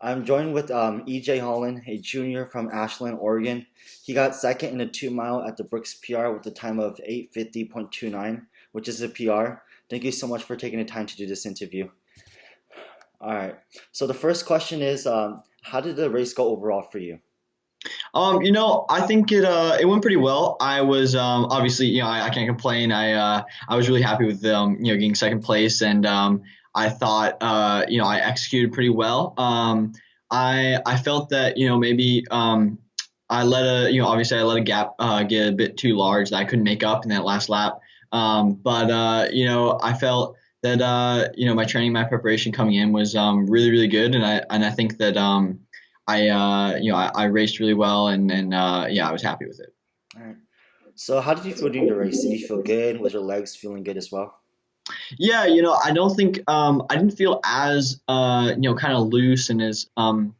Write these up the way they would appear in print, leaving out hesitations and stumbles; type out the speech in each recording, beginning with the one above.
I'm joined with EJ Holland, a junior from Ashland, Oregon. He got second in the 2 mile at the Brooks PR with a time of 8:50.29, which is a PR. Thank you so much for taking the time to do this interview. All right. So the first question is, how did the race go overall for you? I think it went pretty well. I was obviously, I can't complain. I was really happy with getting second place, and I thought I executed pretty well. I felt that maybe I let obviously I let a gap get a bit too large that I couldn't make up in that last lap. But I felt that my training, my preparation coming in was really really good, and I think that I raced really well, and yeah, I was happy with it. All right. So how did you feel during the race? Did you feel good? Was your legs feeling good as well? Yeah, I don't think I didn't feel as kind of loose and as kind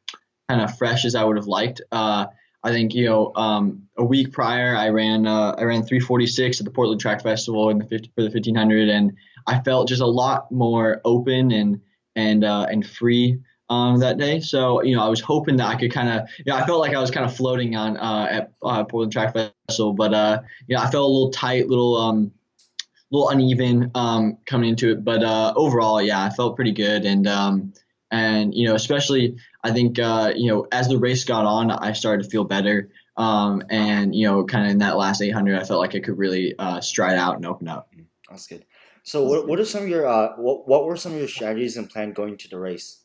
of fresh as I would have liked. I think a week prior I ran 3:46 at the Portland Track Festival in the 50, for the 1500, and I felt just a lot more open and free that day. So I was hoping that I could kind of I felt like I was kind of floating on at Portland Track Festival, but I felt a little tight, little uneven coming into it, but overall, yeah, I felt pretty good, and especially I think as the race got on, I started to feel better, and kind of in that last 800, I felt like I could really stride out and open up. That's good. So what are some of your what were some of your strategies and plan going to the race?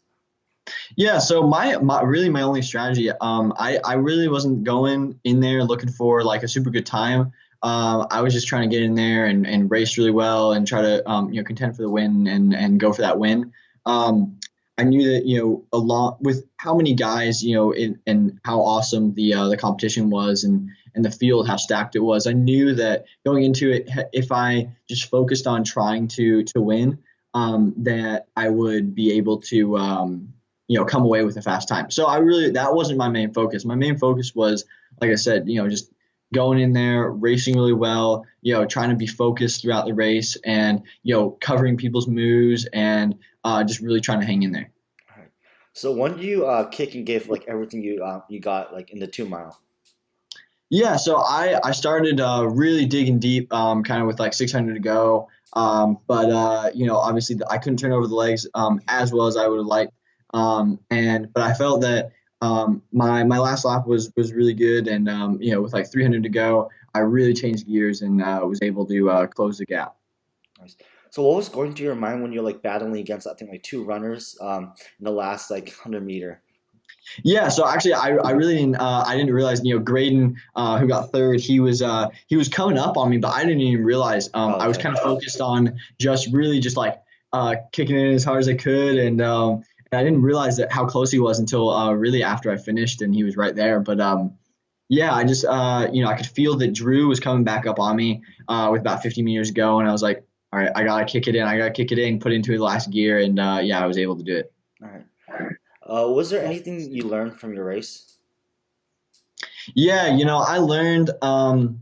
Yeah, so my only strategy, I really wasn't going in there looking for like a super good time. I was just trying to get in there and race really well and try to contend for the win and go for that win. I knew that a lot with how many guys and how awesome the competition was and the field how stacked it was. I knew that going into it, if I just focused on trying to win, that I would be able to come away with a fast time. So that wasn't my main focus. My main focus was, like I said, just going in there, racing really well, trying to be focused throughout the race and, covering people's moves and just really trying to hang in there. All right. So when do you kick and give like everything you got like in the 2 mile? Yeah, so I started really digging deep, kind of with like 600 to go. But obviously I couldn't turn over the legs as well as I would have liked. But I felt that my last lap was really good, and with like 300 to go, I really changed gears and was able to close the gap. Nice. So what was going through your mind when you're like battling against I think like two runners in the last like 100 meter? Yeah, so actually, I really I didn't realize Graydon, who got third, he was coming up on me, but I didn't even realize. Oh, I was okay. kind of focused on just really just like kicking it as hard as I could, and I didn't realize that how close he was until really after I finished, and he was right there. But yeah, I just I could feel that Drew was coming back up on me with about 50 meters to go, and I was like, all right, I gotta kick it in, put it into the last gear, and yeah, I was able to do it. All right. Was there anything you learned from your race? Yeah, I learned a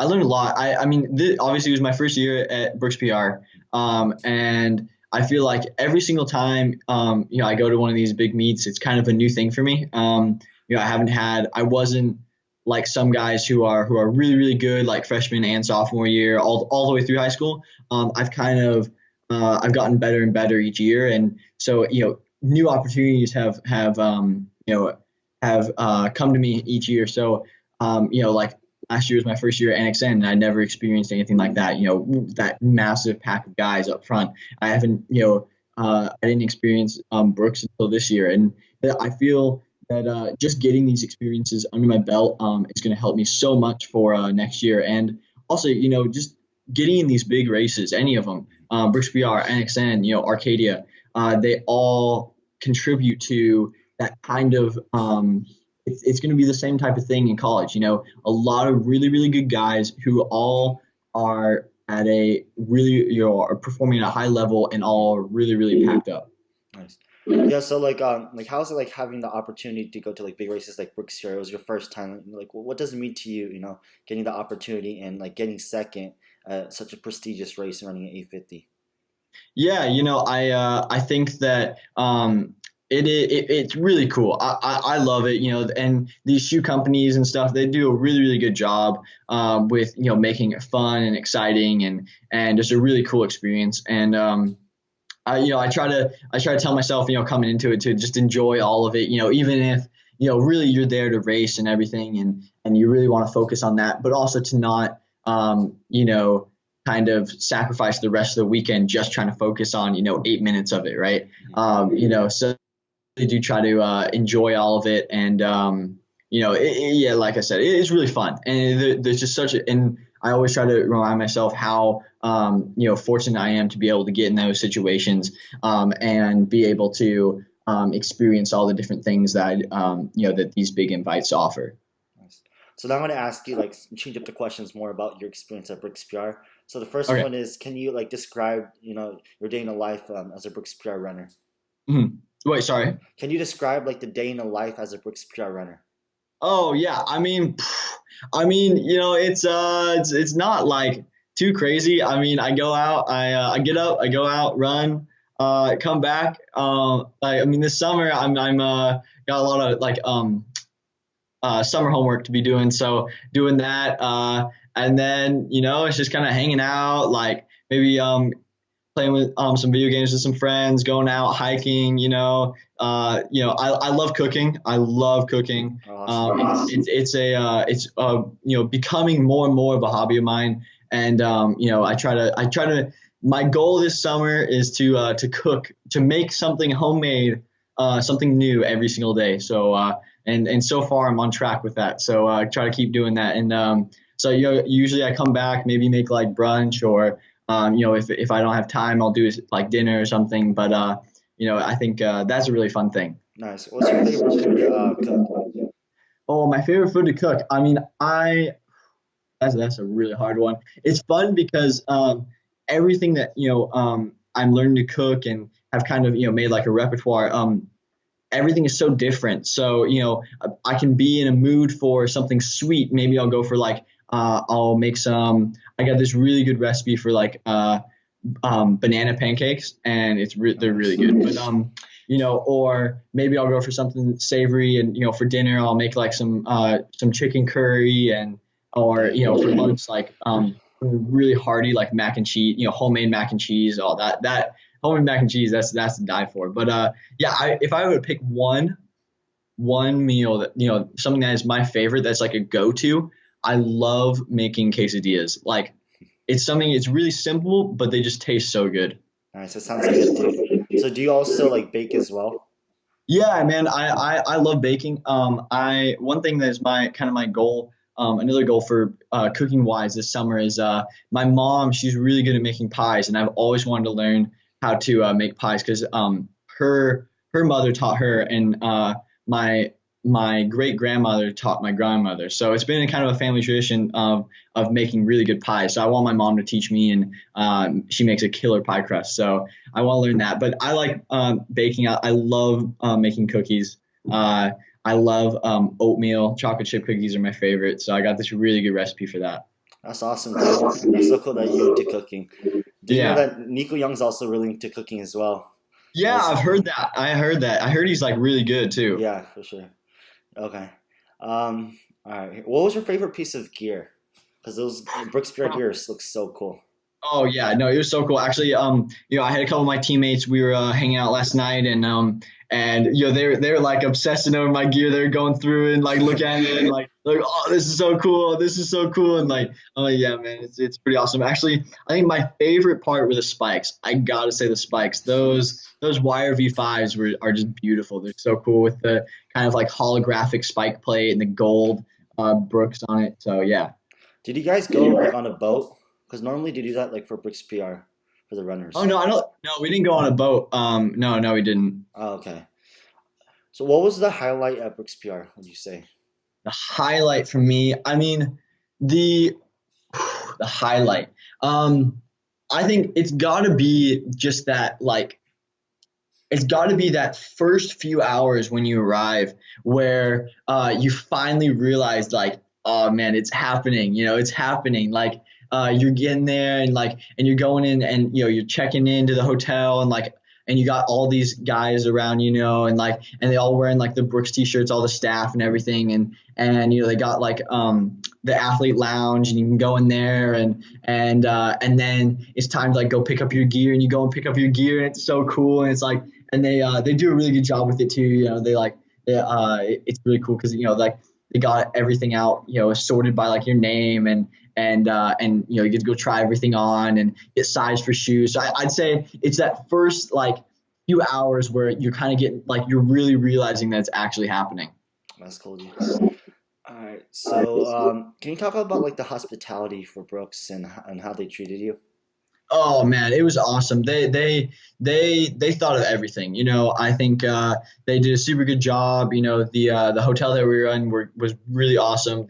lot. I mean, obviously it was my first year at Brooks PR, and I feel like every single time I go to one of these big meets, it's kind of a new thing for me. I wasn't like some guys who are really really good like freshman and sophomore year all the way through high school. I've gotten better and better each year, and so new opportunities have come to me each year. So, like last year was my first year at NXN, and I never experienced anything like that. That massive pack of guys up front. I haven't, I didn't experience Brooks until this year, and I feel that just getting these experiences under my belt is going to help me so much for next year, and also, just getting in these big races, any of them, Brooks PR, NXN, Arcadia, they all contribute to that kind of it's going to be the same type of thing in college. A lot of really really good guys who all are at a really are performing at a high level and all are really really packed up. Nice. Yeah. So like how's it like having the opportunity to go to like big races like Brooks here? It was your first time. Like, what does it mean to you? Getting the opportunity and like getting second at such a prestigious race and running an 850. Yeah, I think that It's really cool. I love it, and these shoe companies and stuff, they do a really, really good job with, making it fun and exciting and just a really cool experience. And I try to tell myself, coming into it to just enjoy all of it, even if, really you're there to race and everything and you really want to focus on that, but also to not, kind of sacrifice the rest of the weekend just trying to focus on, 8 minutes of it. Right. So really do try to enjoy all of it. And, yeah, like I said, it's really fun. And there's just and I always try to remind myself how, fortunate I am to be able to get in those situations and be able to experience all the different things that, that these big invites offer. Nice. So now I'm going to ask you, like, change up the questions more about your experience at Brooks PR. So the first Okay. one is, can you like describe, your day in the life as a Brooks PR runner? Mhm. Wait, sorry. Can you describe like the day in the life as a Brooks PR runner? Oh yeah, it's not like too crazy. I mean, I go out, I get up, I go out, run, come back. This summer I'm got a lot of like summer homework to be doing, so doing that, and then it's just kind of hanging out, like maybe playing with some video games with some friends, going out hiking. I love cooking. I love cooking. Awesome. It's becoming more and more of a hobby of mine. And I try to. My goal this summer is to cook, to make something homemade, something new every single day. So and so far I'm on track with that. So I try to keep doing that. And so usually I come back, maybe make like brunch or if I don't have time, I'll do like dinner or something. But I think that's a really fun thing. Nice. What's your favorite food to cook? Oh, my favorite food to cook. I mean, I that's a really hard one. It's fun because everything that I'm learning to cook and have kind of made like a repertoire. Everything is so different. So I can be in a mood for something sweet. Maybe I'll go for like I'll make some. I got this really good recipe for like banana pancakes, and they're really Nice. good. But or maybe I'll go for something savory, and for dinner I'll make like some chicken curry, and or for lunch like really hearty like mac and cheese, homemade mac and cheese, all that homemade mac and cheese. That's to die for. But yeah, if I were to pick one meal that something that is my favorite, that's like a go-to. I love making quesadillas. Like it's really simple, but they just taste so good. Nice. That sounds good, dude. So do you also like bake as well? Yeah, man, I love baking. I one thing that is my goal, another goal for cooking wise this summer is my mom. She's really good at making pies, and I've always wanted to learn how to make pies because her mother taught her, and my great grandmother taught my grandmother. So it's been a kind of a family tradition of making really good pies. So I want my mom to teach me, and she makes a killer pie crust. So I want to learn that. But I like baking. I love making cookies. I love oatmeal. Chocolate chip cookies are my favorite. So I got this really good recipe for that. That's awesome, dude. That's so cool that you're into cooking. Do you know Yeah. that Nico Young's also really into cooking as well? Yeah, Nice. I've heard that. I heard that. I heard he's like really good too. Yeah, for sure. Okay. All right. What was your favorite piece of gear? Because those Brooks Beer gears look so cool. Oh yeah, no, it was so cool. Actually, I had a couple of my teammates. We were hanging out last night, and they're like obsessing over my gear. They're going through and like look at it and like, oh, this is so cool. This is so cool. And like, oh yeah, man, it's pretty awesome. Actually, I think my favorite part were the spikes. I gotta say the spikes. Those wire V5s are just beautiful. They're so cool with the kind of like holographic spike plate and the gold Brooks on it. So yeah. Did you guys go like on a boat? Because normally they do that like for Brooks PR for the Oh runners. no, I don't. No, we didn't go on a boat. No, we didn't. Oh, okay. So what was the highlight at Brooks PR, would you say? The highlight for me, I mean, the the highlight. I think it's got to be just that, like, it's got to be that first few hours when you arrive where you finally realize, like, oh man, it's happening. It's happening. Like, you're getting there and like, and you're going in and you're checking into the hotel and like, and you got all these guys around, and they all wearing like the Brooks t-shirts, all the staff and everything, and they got like the athlete lounge, and you can go in there, and then it's time to like go pick up your gear, and you go and pick up your gear, and it's so cool, and it's like, and they do a really good job with it too. It's really cool because like they got everything out, sorted by like your name, and you get to go try everything on and get sized for shoes. So I'd say it's that first like few hours where you're kind of getting like you're really realizing that it's actually happening. That's cool, dude. All right. So, can you talk about like the hospitality for Brooks and how they treated you? Oh man, it was awesome. They thought of everything. I think they did a super good job. The hotel that we were in was really awesome.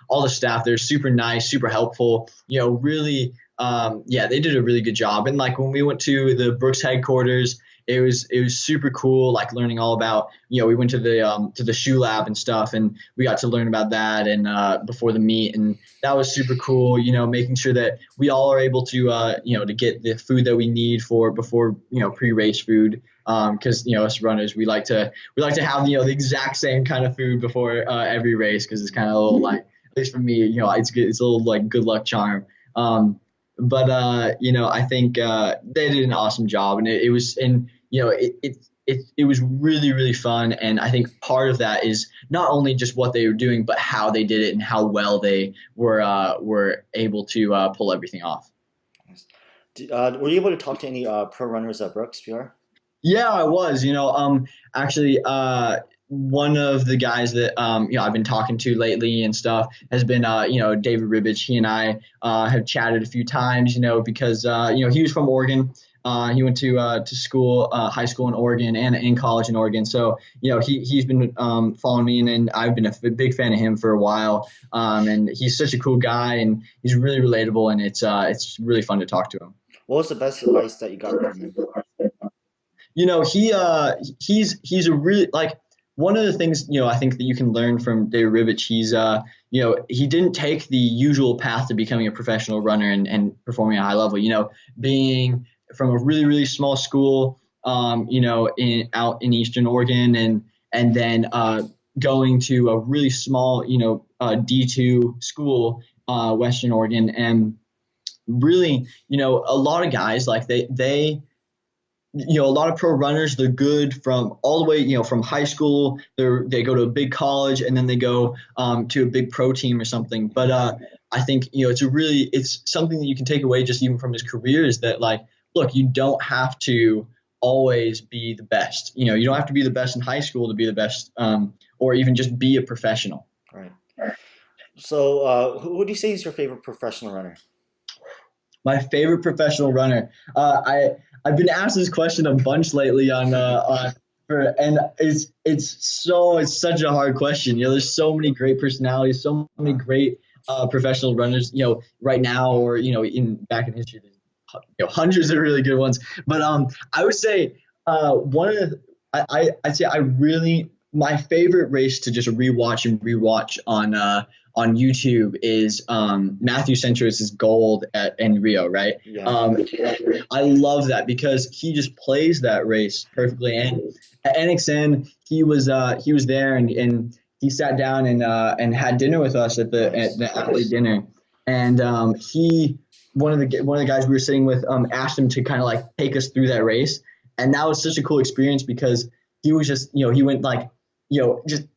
All the staff they're super nice, super helpful. Really, yeah, they did a really good job. And like when we went to the Brooks headquarters, it was super cool. Like learning all about we went to the shoe lab and stuff, and we got to learn about that and before the meet, and that was super cool. Making sure that we all are able to to get the food that we need for before pre-race food. Because us runners we like to have the exact same kind of food before every race because it's kind of a little like, at least for me, it's good, it's a little like good luck charm. But I think they did an awesome job, and it was, and it was really really fun. And I think part of that is not only just what they were doing, but how they did it and how well they were able to pull everything off. Were you able to talk to any pro runners at Brooks PR? Yeah, I was. Actually, one of the guys that I've been talking to lately and stuff has been David Ribbich. He and I have chatted a few times. Because he was from Oregon. He went to school, high school in Oregon and in college in Oregon. So he's been following me, and I've been a big fan of him for a while. And he's such a cool guy, and he's really relatable, and it's really fun to talk to him. What was the best advice that you got from him? He's a really like one of the things I think that you can learn from David Ribbich. He didn't take the usual path to becoming a professional runner and performing at a high level. Being from a really really small school, out in Eastern Oregon, and then going to a really small D2 school, Western Oregon, and really a lot of guys like they a lot of pro runners, they're good from all the way, from high school, they go to a big college, and then they go to a big pro team or something. But I think, it's something that you can take away just even from his career is that, like, look, you don't have to always be the best. You don't have to be the best in high school to be the best, or even just be a professional. Right. So, who would you say is your favorite professional runner? My favorite professional runner. I've been asked this question a bunch lately and it's such a hard question. There's so many great personalities, so many great professional runners. Right now or in back in history, there's hundreds of really good ones. But I would say one of the, I'd say I really my favorite race to just rewatch on YouTube is Matthew Centrowitz's gold in Rio, right? Yeah. I love that because he just plays that race perfectly. And at NXN, he was there and he sat down and had dinner with us at the athlete dinner. And one of the guys we were sitting with asked him to kind of like take us through that race, and that was such a cool experience because he was just he went like just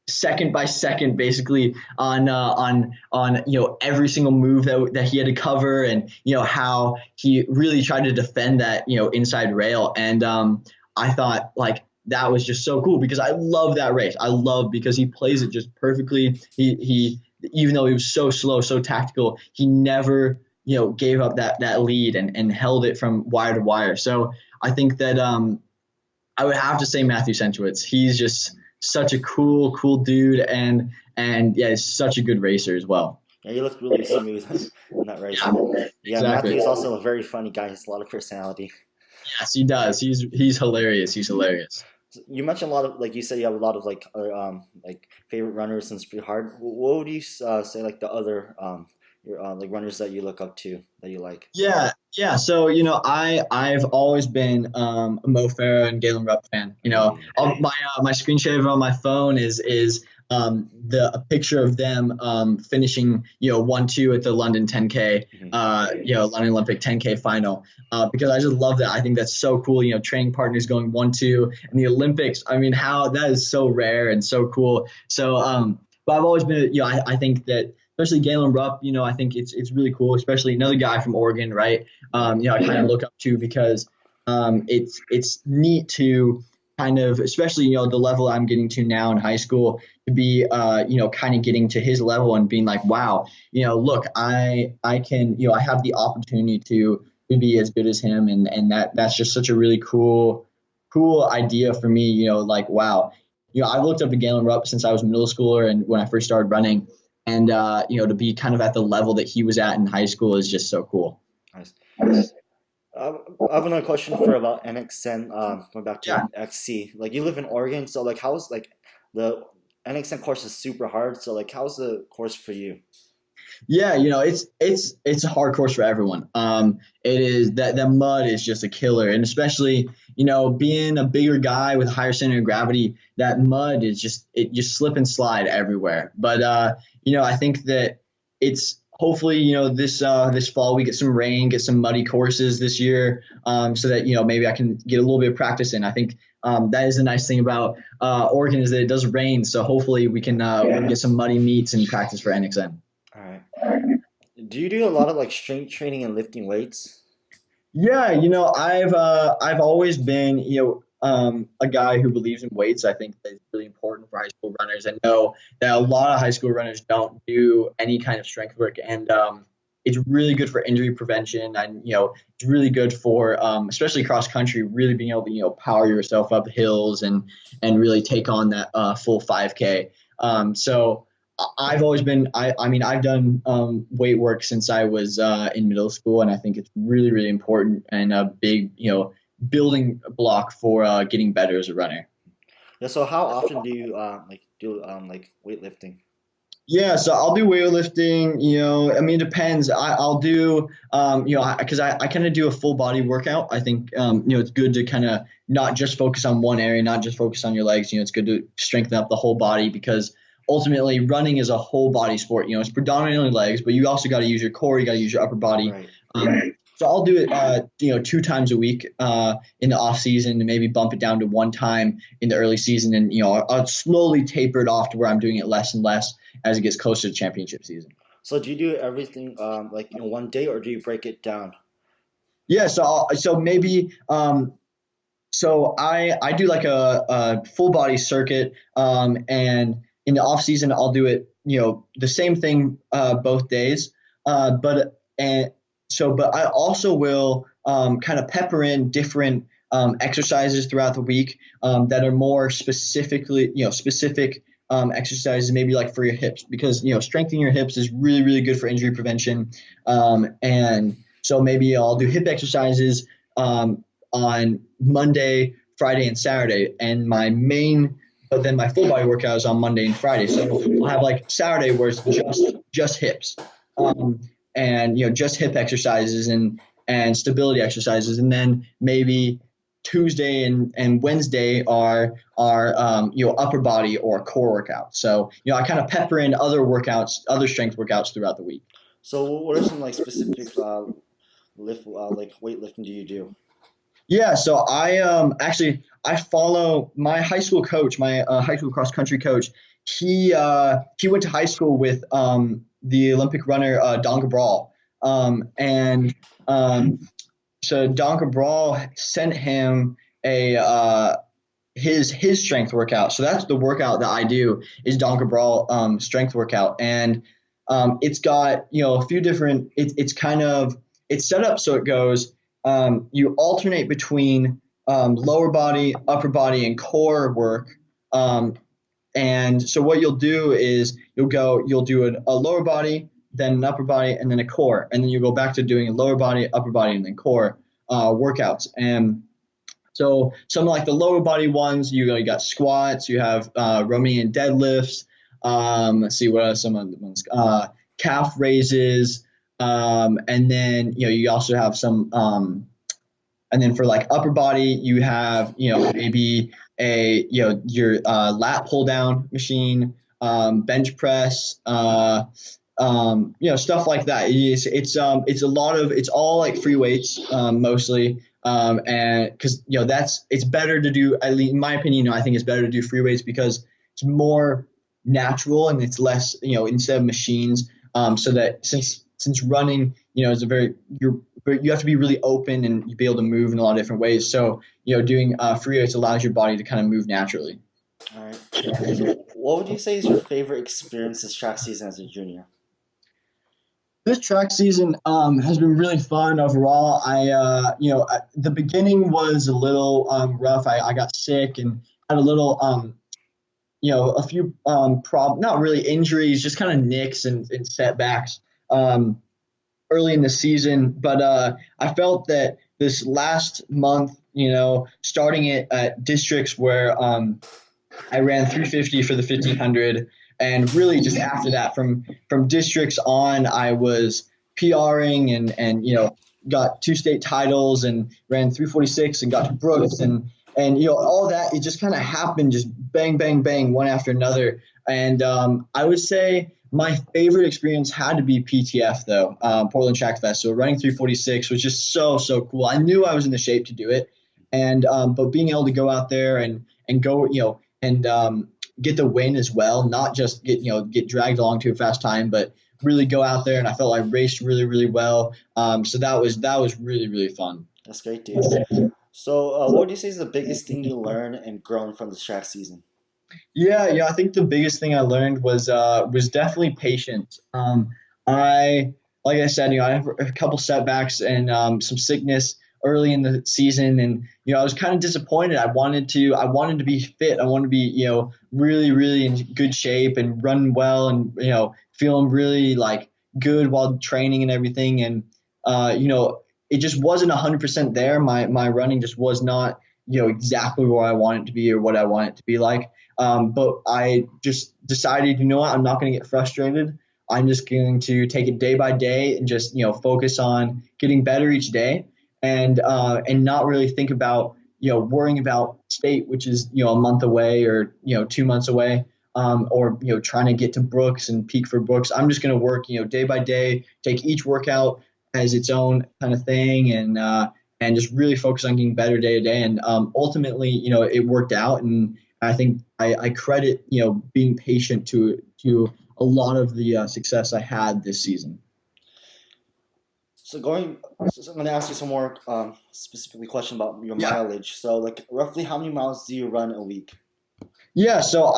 second by second basically on every single move that he had to cover, and how he really tried to defend that inside rail. And I thought like that was just so cool because I love that race. I love because he plays it just perfectly. He even though he was so slow, so tactical, he never gave up that lead and held it from wire to wire. So I think that I would have to say Matthew Centrowitz. He's just such a cool dude, and yeah, he's such a good racer as well. Yeah, he looked really smooth in that race. Yeah, Exactly. Matthew is also a very funny guy. He has a lot of personality. Yes, he does. He's hilarious. He's hilarious. You mentioned a lot of, like you said, you have a lot of like favorite runners, and it's pretty hard. What would you say like the other your like runners that you look up to that you like? Yeah, yeah. So I've always been a Mo Farah and Galen Rupp fan. My screensaver on my phone is the a picture of them finishing 1-2 at the London 10K, Mhm. London Olympic 10K final. Because I just love that. I think that's so cool. Training partners going 1-2 in the Olympics. I mean, how that is so rare and so cool. So but I've always been I think that especially Galen Rupp, I think it's really cool, especially another guy from Oregon, right? Right. I kind of look up to because it's neat to kind of, especially the level I'm getting to now in high school, to be kind of getting to his level and being like, wow, look, I can, I have the opportunity to be as good as him, and that's just such a really cool idea for me. Like wow, I've looked up to Galen Rupp since I was a middle schooler and when I first started running. And to be kind of at the level that he was at in high school is just so cool. Nice. I have another question for about NXN. Going back to Yeah, XC. Like you live in Oregon, so like how's like the NXN course is super hard. So like how's the course for you? yeah, it's a hard course for everyone. It is that mud is just a killer, and especially being a bigger guy with a higher center of gravity, that mud is just slip and slide everywhere. But I think that it's hopefully this fall we get some rain, get some muddy courses this year, so that maybe I can get a little bit of practice in. I think that is the nice thing about Oregon is that it does rain, so hopefully we can get some muddy meets and practice for NXN. All right. Do you do a lot of like strength training and lifting weights? Yeah, I've always been a guy who believes in weights. I think that it's really important for high school runners. I know that a lot of high school runners don't do any kind of strength work, and it's really good for injury prevention, and it's really good for especially cross country, really being able to power yourself up hills and really take on that full 5K. So I've always been I mean I've done weight work since I was in middle school, and I think it's really really important and a big building block for getting better as a runner. Yeah. So how often do you like do like weightlifting? Yeah, so I'll do weightlifting. I mean, it depends. I'll do, because I kind of do a full body workout. I think, it's good to kind of not just focus on one area, not just focus on your legs. It's good to strengthen up the whole body because ultimately running is a whole body sport. It's predominantly legs, but you also got to use your core, you got to use your upper body. Right. So I'll do it, 2 times a week in the off season, and maybe bump it down to 1 time in the early season, and I'll slowly taper it off to where I'm doing it less and less as it gets closer to championship season. So do you do everything like in one day, or do you break it down? Yeah, so maybe so I do like a full body circuit, and in the off season I'll do it the same thing both days, but I also will kind of pepper in different exercises throughout the week that are more specifically specific exercises, maybe like for your hips, because strengthening your hips is really really good for injury prevention, and so maybe I'll do hip exercises on Monday, Friday, and Saturday, and but then my full body workout is on Monday and Friday. So I'll have like Saturday where it's just hips, um, and just hip exercises and stability exercises, and then maybe Tuesday and Wednesday are upper body or core workouts. So I kind of pepper in other workouts, other strength workouts throughout the week. So what are some like specific like weightlifting do you do? Yeah, so I actually I follow my high school coach, my high school cross country coach. He went to high school with the Olympic runner Don Cabral, and so Don Cabral sent him a his strength workout. So that's the workout that I do is Don Cabral strength workout, and it's got a few different. It's kind of it's set up so it goes. You alternate between lower body, upper body, and core work. Um, and so what you'll do is you'll do a lower body, then an upper body, and then a core, and then you go back to doing a lower body, upper body, and then core workouts. And so some like the lower body ones, you got squats, you have Romanian deadlifts. Let's see what are some of the ones. calf raises, and then you also have some, and then for like upper body, you have maybe your lat pull down machine, bench press, stuff like that. It's a lot of, it's all like free weights, mostly, and because it's better to do, at least in my opinion, I think it's better to do free weights because it's more natural and it's less, instead of machines. So that since running, is a very, you have to be really open and you be able to move in a lot of different ways. So doing free weights allows your body to kind of move naturally. All right. So, what would you say is your favorite experience this track season as a junior? This track season has been really fun overall. The beginning was a little rough. I got sick and had a little, a few not really injuries, just kind of nicks and setbacks early in the season. But I felt that this last month, starting at districts where I ran 350 for the 1500, and really just after that, from districts on, I was PRing and got 2 state titles and ran 346 and got to Brooks and all that. It just kind of happened, just bang bang bang, one after another. And I would say my favorite experience had to be PTF though, Portland Track Festival. Running 346 was just so cool. I knew I was in the shape to do it, and but being able to go out there and go and get the win as well, not just get dragged along to a fast time, but really go out there. And I felt I raced really well. So that was really fun. That's great, dude. So, what would you say is the biggest thing you learned and grown from this track season? Yeah. I think the biggest thing I learned was definitely patience. I Like I said, I have a couple setbacks and some sickness early in the season, and I was kind of disappointed. I wanted to be fit. I wanted to be really in good shape and run well, and feeling really like good while training and everything. And it just wasn't 100% there. My running just was not exactly where I want it to be or what I want it to be like. But I just decided, what, I'm not going to get frustrated. I'm just going to take it day by day and just focus on getting better each day, and not really think about worrying about state, which is a month away or 2 months away, or trying to get to Brooks and peak for Brooks. I'm just going to work day by day, take each workout as its own kind of thing, and just really focus on getting better day to day. And ultimately, it worked out, and I think I credit being patient to a lot of the success I had this season. So, I'm going to ask you some more specifically question about your Yeah. mileage. So, like, roughly how many miles do you run a week? Yeah, so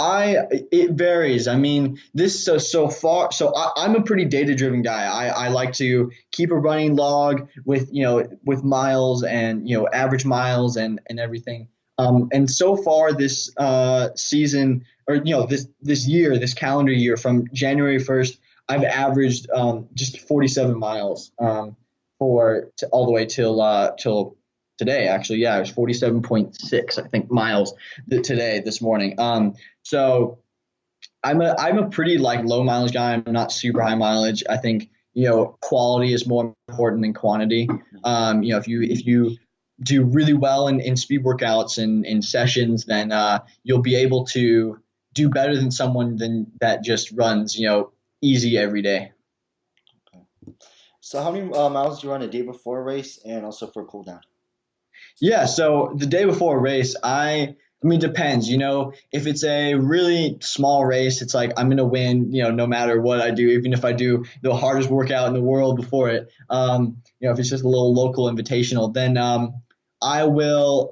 it varies. I mean, so far, I'm a pretty data driven guy. I like to keep a running log with miles and average miles and everything. And so far this season, or this calendar year, from January 1st, I've averaged just 47 miles all the way till today. Actually, yeah, it was 47.6, I think, miles this morning. So I'm a pretty like low mileage guy. I'm not super high mileage. I think quality is more important than quantity. If you do really well in speed workouts and in sessions, then you'll be able to do better than someone that just runs easy every day. So, how many miles do you run a day before a race and also for cool down? Yeah, so the day before a race, I mean, it depends. If it's a really small race, it's like I'm gonna win, no matter what I do, even if I do the hardest workout in the world before it. If it's just a little local invitational, then I will,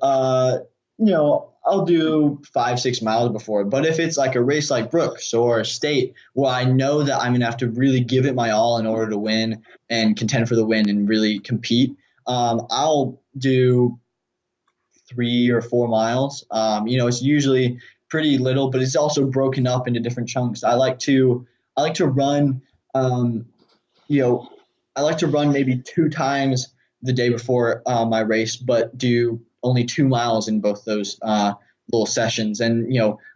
I'll do 5, 6 miles before. But if it's like a race like Brooks or State, where I know that I'm gonna have to really give it my all in order to win and contend for the win and really compete, I'll do 3 or 4 miles. It's usually pretty little, but it's also broken up into different chunks. I like to run, you know, I like to run maybe 2 times the day before my race, but do only 2 miles in both those little sessions, and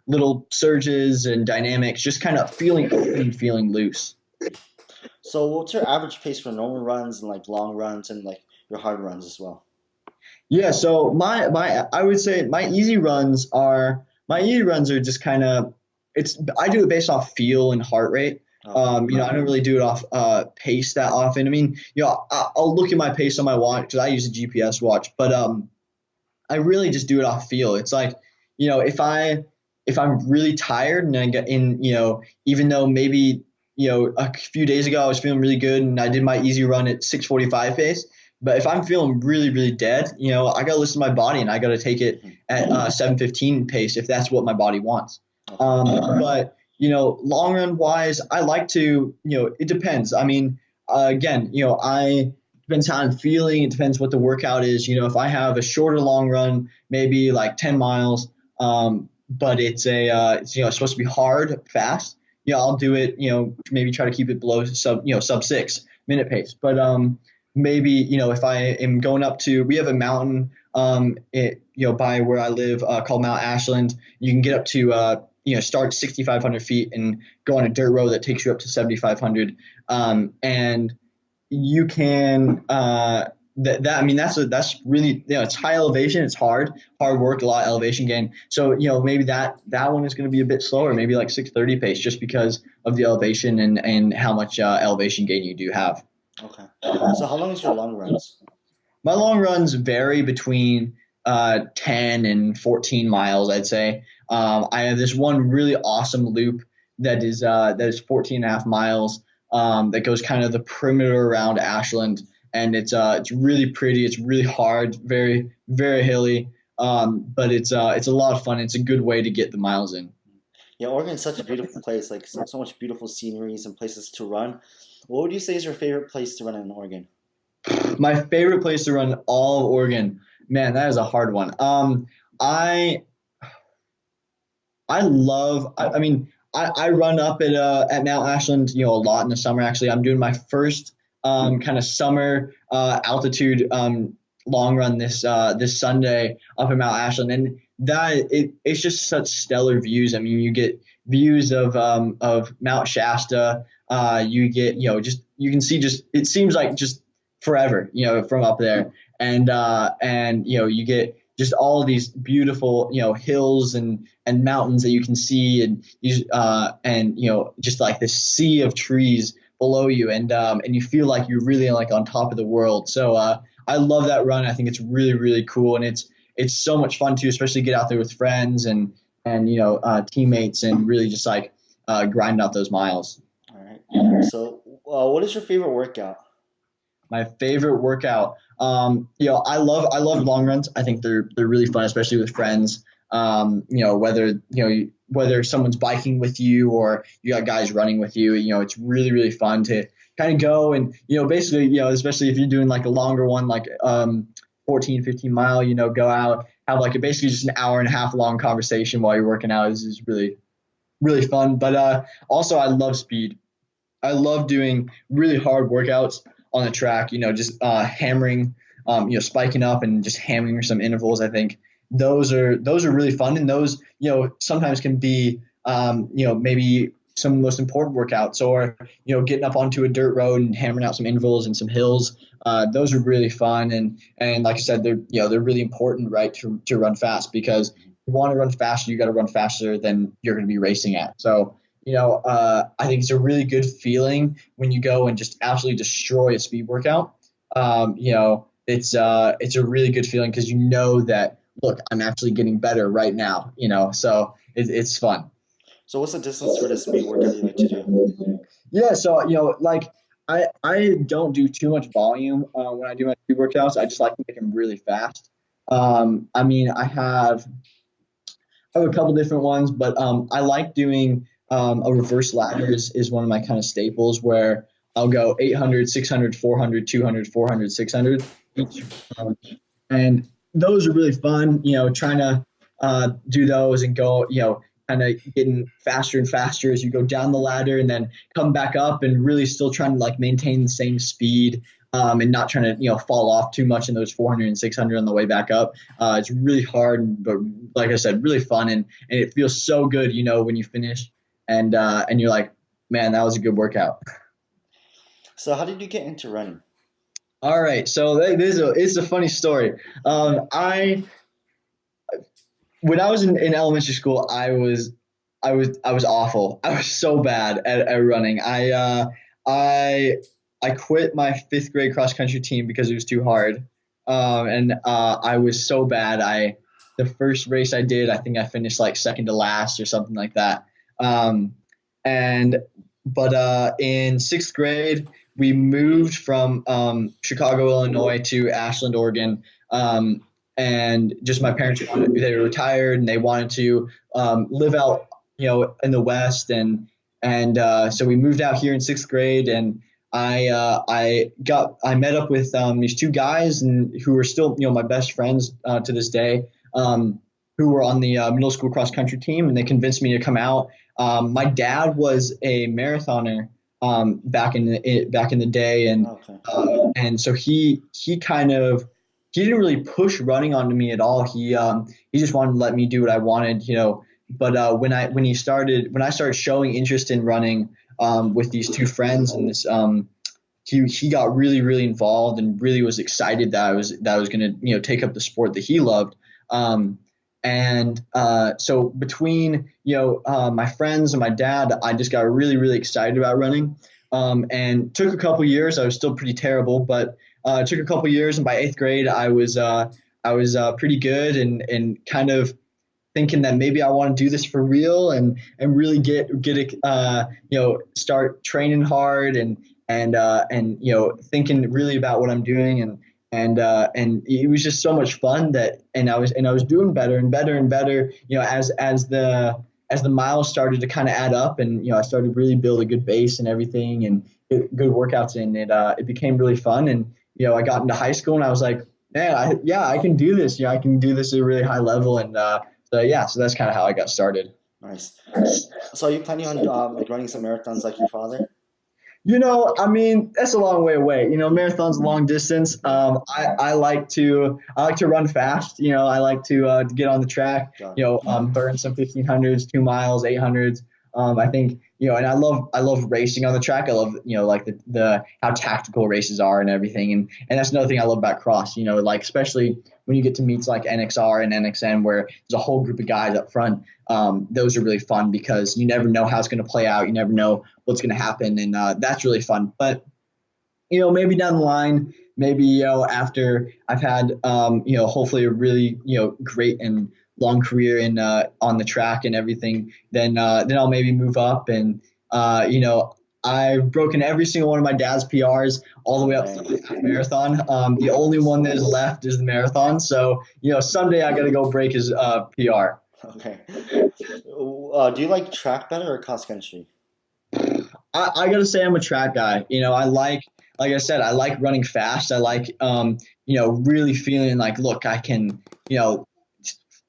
little surges and dynamics, just kind of feeling open, feeling loose. So what's your average pace for normal runs and like long runs and like your hard runs as well? Yeah, so my I would say my easy runs are just kind of it's I do it based off feel and heart rate. Okay. I don't really do it off pace that often. I mean, I'll look at my pace on my watch because I use a GPS watch, but I really just do it off feel. It's like, if I'm really tired and I get in, even though maybe, a few days ago I was feeling really good and I did my easy run at 6:45 pace, but if I'm feeling really, really dead, I got to listen to my body and I got to take it Mhm. at 7:15 pace if that's what my body wants. Okay. But long run wise, I like to, it depends. I mean, again, I depends how I'm feeling. It depends what the workout is. If I have a shorter long run, maybe like 10 miles, but it's supposed to be hard, fast. I'll do it. Maybe try to keep it below sub 6 minute pace. But maybe if I am going up to, we have a mountain by where I live called Mount Ashland. You can get up to start 6,500 feet and go on a dirt road that takes you up to 7,500. And you can that I mean that's really it's high elevation, it's hard work, a lot of elevation gain. So maybe that one is going to be a bit slower, maybe like 6:30 pace, just because of the elevation and how much elevation gain you do have. Okay. So how long is your long runs? My long runs vary between 10 and 14 miles, I'd say. I have this one really awesome loop that is 14 and a half miles, that goes kind of the perimeter around Ashland, and it's really pretty. It's really hard, very very hilly, but it's a lot of fun. It's a good way to get the miles in. Yeah, Oregon's such a beautiful place, like so much beautiful sceneries and places to run. What would you say is your favorite place to run in Oregon? My favorite place to run all of Oregon, man, that is a hard one. I I mean, I run up at Mount Ashland, a lot in the summer. Actually, I'm doing my first kind of summer altitude long run this Sunday up at Mount Ashland, and it's just such stellar views. I mean, you get views of Mount Shasta. You get just you can see, just it seems like just forever, from up there, and you get just all of these beautiful hills and mountains that you can see, and just like this sea of trees below you, and you feel like you're really like on top of the world. So I love that run. I think it's really really cool, and it's so much fun too, especially get out there with friends and teammates, and really just like grind out those miles. All right. So, what is your favorite workout? My favorite workout. I love long runs. I think they're really fun, especially with friends. Whether someone's biking with you or you got guys running with you, it's really really fun to kind of go and basically especially if you're doing like a longer one, like 14, 15 mile, go out, have like basically just an hour and a half long conversation while you're working out is really really fun. But also I love speed. I love doing really hard workouts on the track, just hammering, spiking up and just hammering some intervals. I think those are really fun, and those, sometimes can be, maybe some of the most important workouts, or, getting up onto a dirt road and hammering out some intervals and some hills. Those are really fun. And like I said, they're really important, right, to run fast, because if you want to run faster, you got to run faster than you're going to be racing at. So, I think it's a really good feeling when you go and just absolutely destroy a speed workout. It's a really good feeling because that, look, I'm actually getting better right now. So it's fun. So, what's the distance for the speed workout you like to do? Yeah, so like I don't do too much volume when I do my speed workouts. I just like to make them really fast. I mean, I have a couple different ones, but I like doing a reverse ladder is one of my kind of staples, where I'll go 800, 600, 400, 200, 400, 600 each. Um, and those are really fun, trying to do those and go, kind of getting faster and faster as you go down the ladder, and then come back up and really still trying to like maintain the same speed, and not trying to, fall off too much in those 400 and 600 on the way back up. It's really hard, but like I said, really fun, and it feels so good, when you finish, and you're like, man, that was a good workout. So how did you get into running? All right, so it's a funny story. I when I was in elementary school, I was awful. I was so bad at running. I I quit my fifth grade cross country team because it was too hard, and I was so bad. I The first race I did, I think I finished like second to last or something like that. Um, and but In sixth grade, we moved from Chicago, Illinois, to Ashland, Oregon. And just my parents wanted, they were retired and they wanted to live out, in the West, and so we moved out here in sixth grade, and I met up with these two guys and who are still my best friends to this day, who were on the middle school cross country team, and they convinced me to come out. My dad was a marathoner back in the day, Okay. and so he kind of he didn't really push running onto me at all. He just wanted to let me do what I wanted, But when I started showing interest in running with these two friends, and this he got really involved and really was excited that I was going to take up the sport that he loved. So between my friends and my dad, I just got really excited about running. And took a couple years. I was still pretty terrible, but it took a couple years, and by eighth grade, I was pretty good, and kind of thinking that maybe I want to do this for real, and really get it, start training hard, and thinking really about what I'm doing, and it was just so much fun and I was doing better and better and better, as the miles started to kind of add up, and I started to really build a good base and everything, and get good workouts in. It became really fun, and I got into high school, and I was like, man, I can do this. I can do this at a really high level, and so that's kind of how I got started. Nice. So are you planning on like running some marathons like your father? I mean, that's a long way away. Marathon's a long distance. Yeah. I like to run fast. I like to get on the track. Got it. Burn some 1500s, 2 miles, 800s. I think and I love racing on the track. I love like the how tactical races are and everything. And that's another thing I love about cross. Like especially when you get to meets like NXR and NXN, where there's a whole group of guys up front. Those are really fun because you never know how it's going to play out. You never know what's going to happen, and that's really fun. But maybe down the line, maybe after I've had hopefully a really great and long career in on the track and everything, then I'll maybe move up, and I've broken every single one of my dad's PRs all the Oh way up to dang. the marathon. The only one that is left is the marathon. So someday I got to go break his PR. Okay. Do you like track better or cross country? I gotta say I'm a track guy. Like I said, I like running fast. I like, really feeling like, look, I can,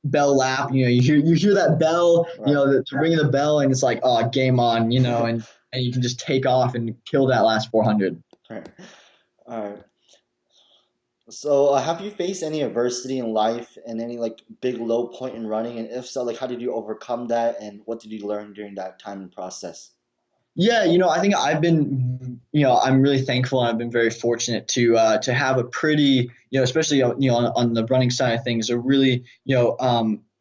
bell lap. You hear that bell, Right. the ring of the bell, and it's like, oh, game on. And you can just take off and kill that last 400. Right. All right. So have you faced any adversity in life and any like big low point in running? And if so, like how did you overcome that and what did you learn during that time and process? Yeah, I think I'm really thankful, and I've been very fortunate to have a pretty, especially on the running side of things, a really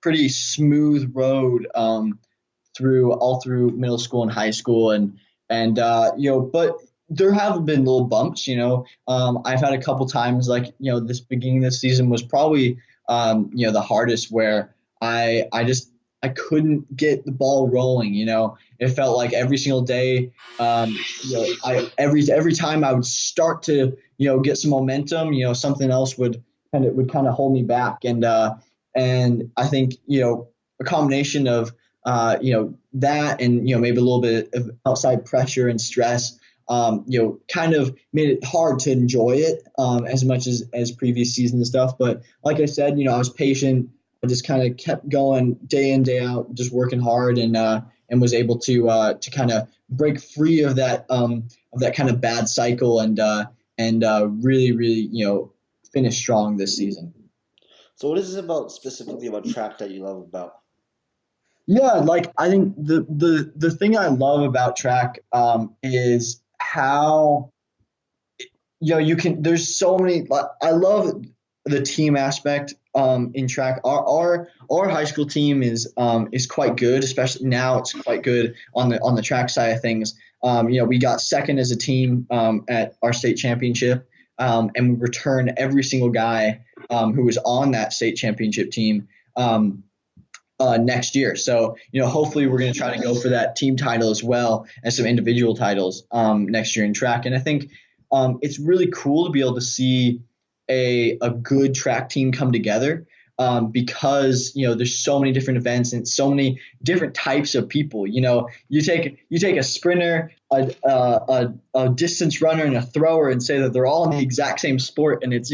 pretty smooth road through middle school and high school, but there have been little bumps. I've had a couple times, like this beginning of this season was probably the hardest, where I couldn't get the ball rolling. It felt like every single day, every time I would start to get some momentum, something else would kind of hold me back, and I think a combination of that, and maybe a little bit of outside pressure and stress, kind of made it hard to enjoy it as much as previous season and stuff. But like I said, I was patient. I just kind of kept going day in, day out, just working hard, and was able to kind of break free of that kind of bad cycle, and really finish strong this season. So what is it about specifically about track that you love about? Yeah, like I think the thing I love about track is how there's so many. I love the team aspect in track. Our high school team is quite good, especially now it's quite good on the track side of things. We got second as a team at our state championship, and we returned every single guy who was on that state championship team next year. So, hopefully we're going to try to go for that team title as well as some individual titles next year in track. And I think it's really cool to be able to see a good track team come together because there's so many different events and so many different types of people. You take a sprinter, a distance runner, and a thrower, and say that they're all in the exact same sport, and it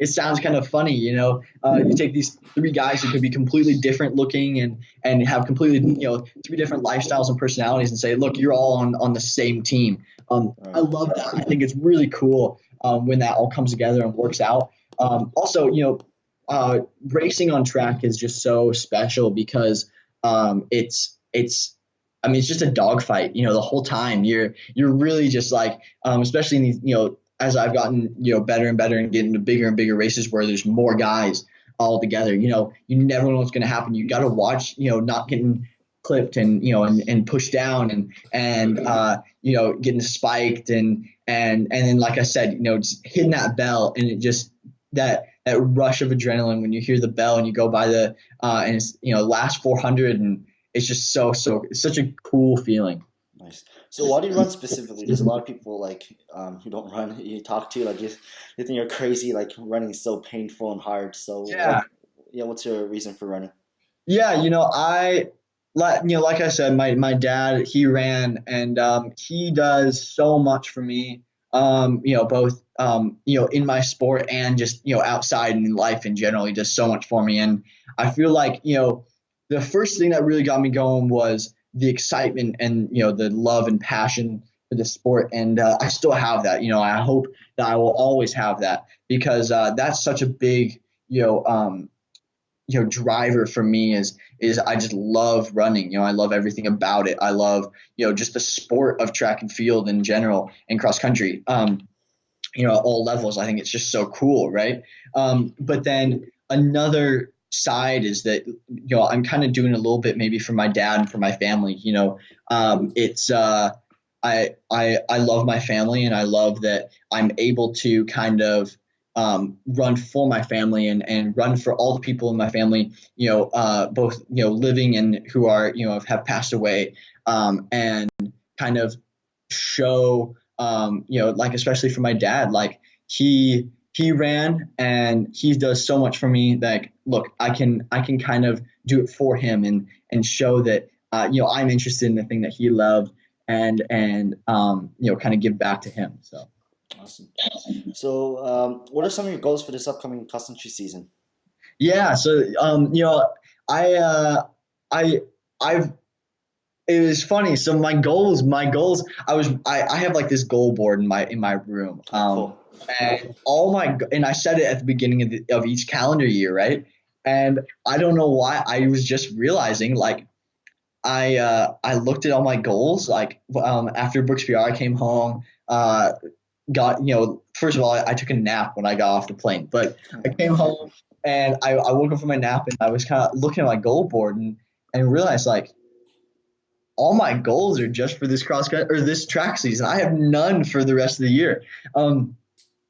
sounds kind of funny. You take these three guys who could be completely different looking and have completely three different lifestyles and personalities, and say, look, you're all on the same team. I love that. I think it's really cool when that all comes together and works out. Also, racing on track is just so special because it's just a dogfight. The whole time you're really just like, especially in these, as I've gotten better and better and getting into bigger and bigger races where there's more guys all together. You never know what's going to happen. You got to watch, not getting clipped and and pushed down and getting spiked and then, like I said, just hitting that bell, and it just that rush of adrenaline when you hear the bell and you go by the and it's last 400, and it's just it's such a cool feeling. Nice. So why do you run specifically? There's a lot of people who don't run. You talk to they think you're crazy. Like running is so painful and hard. So Yeah. what's your reason for running? Yeah, like I said, my dad, he ran, and he does so much for me. Both in my sport and just outside and in life in general. He does so much for me, and I feel like the first thing that really got me going was the excitement and the love and passion for the sport, and I still have that. I hope that I will always have that because that's such a big driver for me is I just love running. I love everything about it. I love just the sport of track and field in general and cross country. At all levels. I think it's just so cool, right? But then another side is that I'm kind of doing a little bit maybe for my dad and for my family. It's I love my family, and I love that I'm able to kind of run for my family and run for all the people in my family, both living and who are have passed away, and kind of show like especially for my dad, like he ran and he does so much for me that look, I can kind of do it for him and show that I'm interested in the thing that he loved and kind of give back to him. So Awesome. So what are some of your goals for this upcoming cross country season? yeah, so I I've it was funny. So my goals, I have like this goal board in my room. Cool. And I set it at the beginning of each calendar year, right? And I don't know why I was just realizing like I looked at all my goals like after Brooks PR I came home, got first of all I took a nap when I got off the plane, but I came home and I woke up from my nap and I was kind of looking at my goal board and realized like all my goals are just for this this track season. I have none for the rest of the year.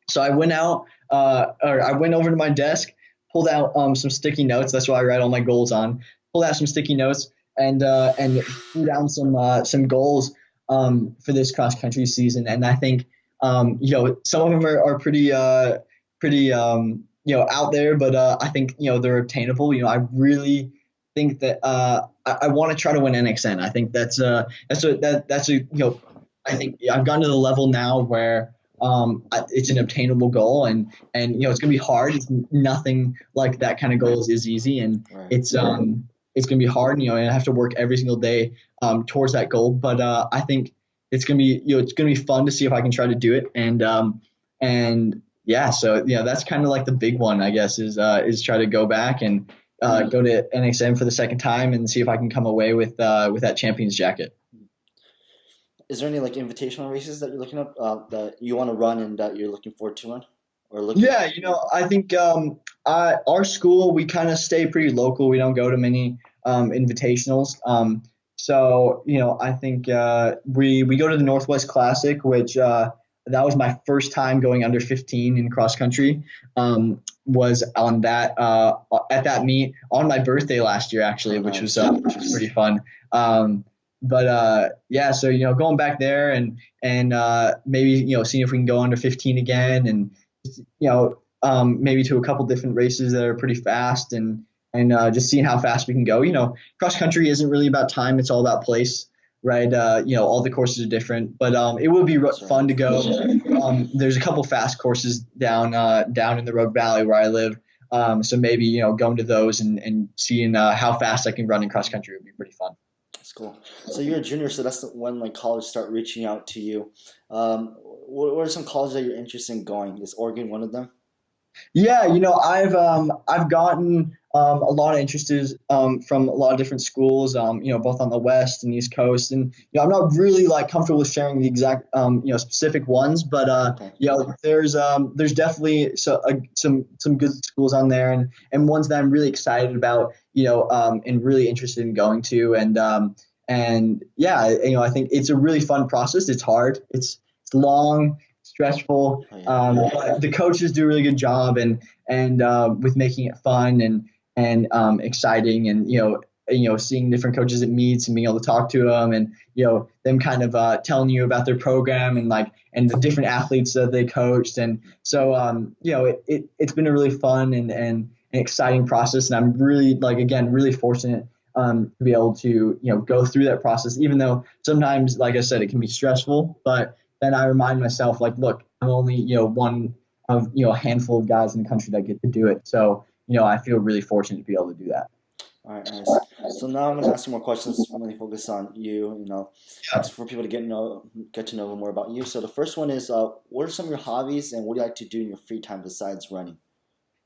So I went out, or I went over to my desk, pulled out some sticky notes. That's what I write all my goals on. Pulled out some sticky notes and threw down some goals for this cross country season. And I think some of them are pretty out there, but I think they're obtainable. I really think that I want to try to win NXN. I think that's a I think I've gotten to the level now where it's an obtainable goal, and it's gonna be hard. It's nothing like that kind of goal is easy, and Right. It's gonna be hard. And I have to work every single day towards that goal. But I think it's gonna be it's gonna be fun to see if I can try to do it, and yeah. So that's kind of like the big one, I guess, is try to go back and go to NXM for the second time and see if I can come away with that champion's jacket. Is there any like invitational races that you're looking up that you want to run and that you're looking forward to run or looking? Yeah, I think our school we kind of stay pretty local. We don't go to many invitationals. So I think we go to the Northwest Classic, which that was my first time going under 15 in cross country. Was on that at that meet on my birthday last year actually, Oh, which was pretty fun. But yeah, so going back there and maybe seeing if we can go under 15 again and maybe to a couple different races that are pretty fast and just seeing how fast we can go. Cross country isn't really about time; it's all about place, right? All the courses are different, but it would be that's right. fun to go. There's a couple fast courses down in the Rogue Valley where I live. So maybe going to those and seeing how fast I can run in cross country would be pretty fun. That's cool. So you're a junior, so that's when like college start reaching out to you. What are some colleges that you're interested in going? Is Oregon one of them? Yeah, I've gotten a lot of interests from a lot of different schools, both on the west and east coast, and I'm not really like comfortable with sharing the exact specific ones, but Okay, there's definitely some good schools on there, and ones that I'm really excited about, and really interested in going to, and yeah, I think it's a really fun process. It's hard. It's long, stressful. oh yeah, But the coaches do a really good job and with making it fun and exciting and seeing different coaches at meets and being able to talk to them and them kind of telling you about their program and like and the different athletes that they coached and so it's been a really fun and an exciting process and I'm really like again really fortunate to be able to go through that process even though sometimes like I said it can be stressful but then I remind myself like look I'm only one of a handful of guys in the country that get to do it so I feel really fortunate to be able to do that. all right, nice. So now I'm gonna ask you more questions, mainly focus on you. Yeah. For people to get to know more about you. So the first one is, what are some of your hobbies and what do you like to do in your free time besides running?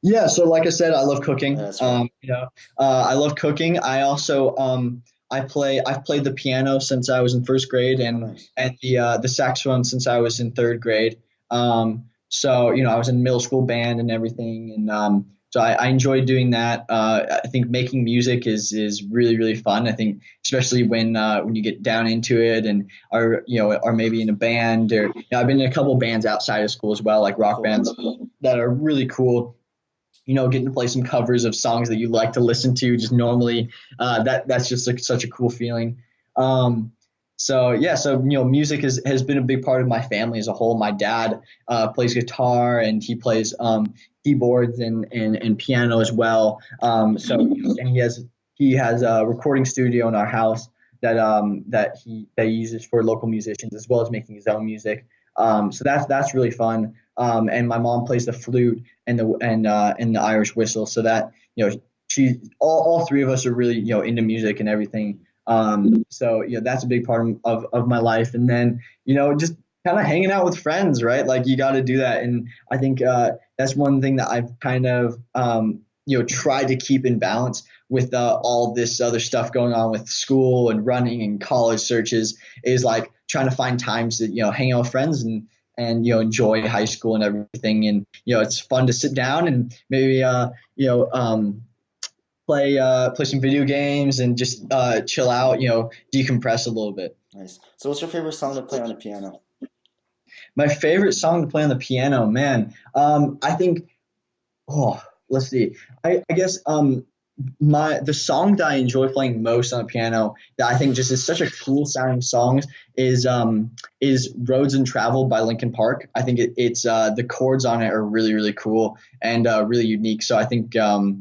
Yeah, so like I said, I love cooking. That's right. I love cooking. I also I've played the piano since I was in first grade Oh, and nice. the saxophone since I was in third grade. So I was in middle school band and everything, and so I enjoy doing that. I think making music is really really fun. I think especially when you get down into it and are maybe in a band or I've been in a couple bands outside of school as well, like rock Cool. bands that are really cool getting to play some covers of songs that you like to listen to just normally. That's just like such a cool feeling. Um, so yeah, so music has been a big part of my family as a whole. My dad plays guitar and he plays keyboards and piano as well. And he has a recording studio in our house that he uses for local musicians as well as making his own music. So that's really fun. And my mom plays the flute and the Irish whistle. So that she all three of us are really into music and everything. So that's a big part of my life. And then just kind of hanging out with friends, right? Like you got to do that. And I think that's one thing that I've kind of tried to keep in balance with all this other stuff going on with school and running and college searches is like trying to find times to hang out with friends and enjoy high school and everything and it's fun to sit down and maybe play some video games and just chill out decompress a little bit. Nice. So what's your favorite song to play on the piano? My favorite song to play on the piano, man. I think oh let's see I guess the song that I enjoy playing most on the piano that I think just is such a cool sounding song is Roads and Travel by Linkin Park. I think it's the chords on it are really really cool and really unique. So I think I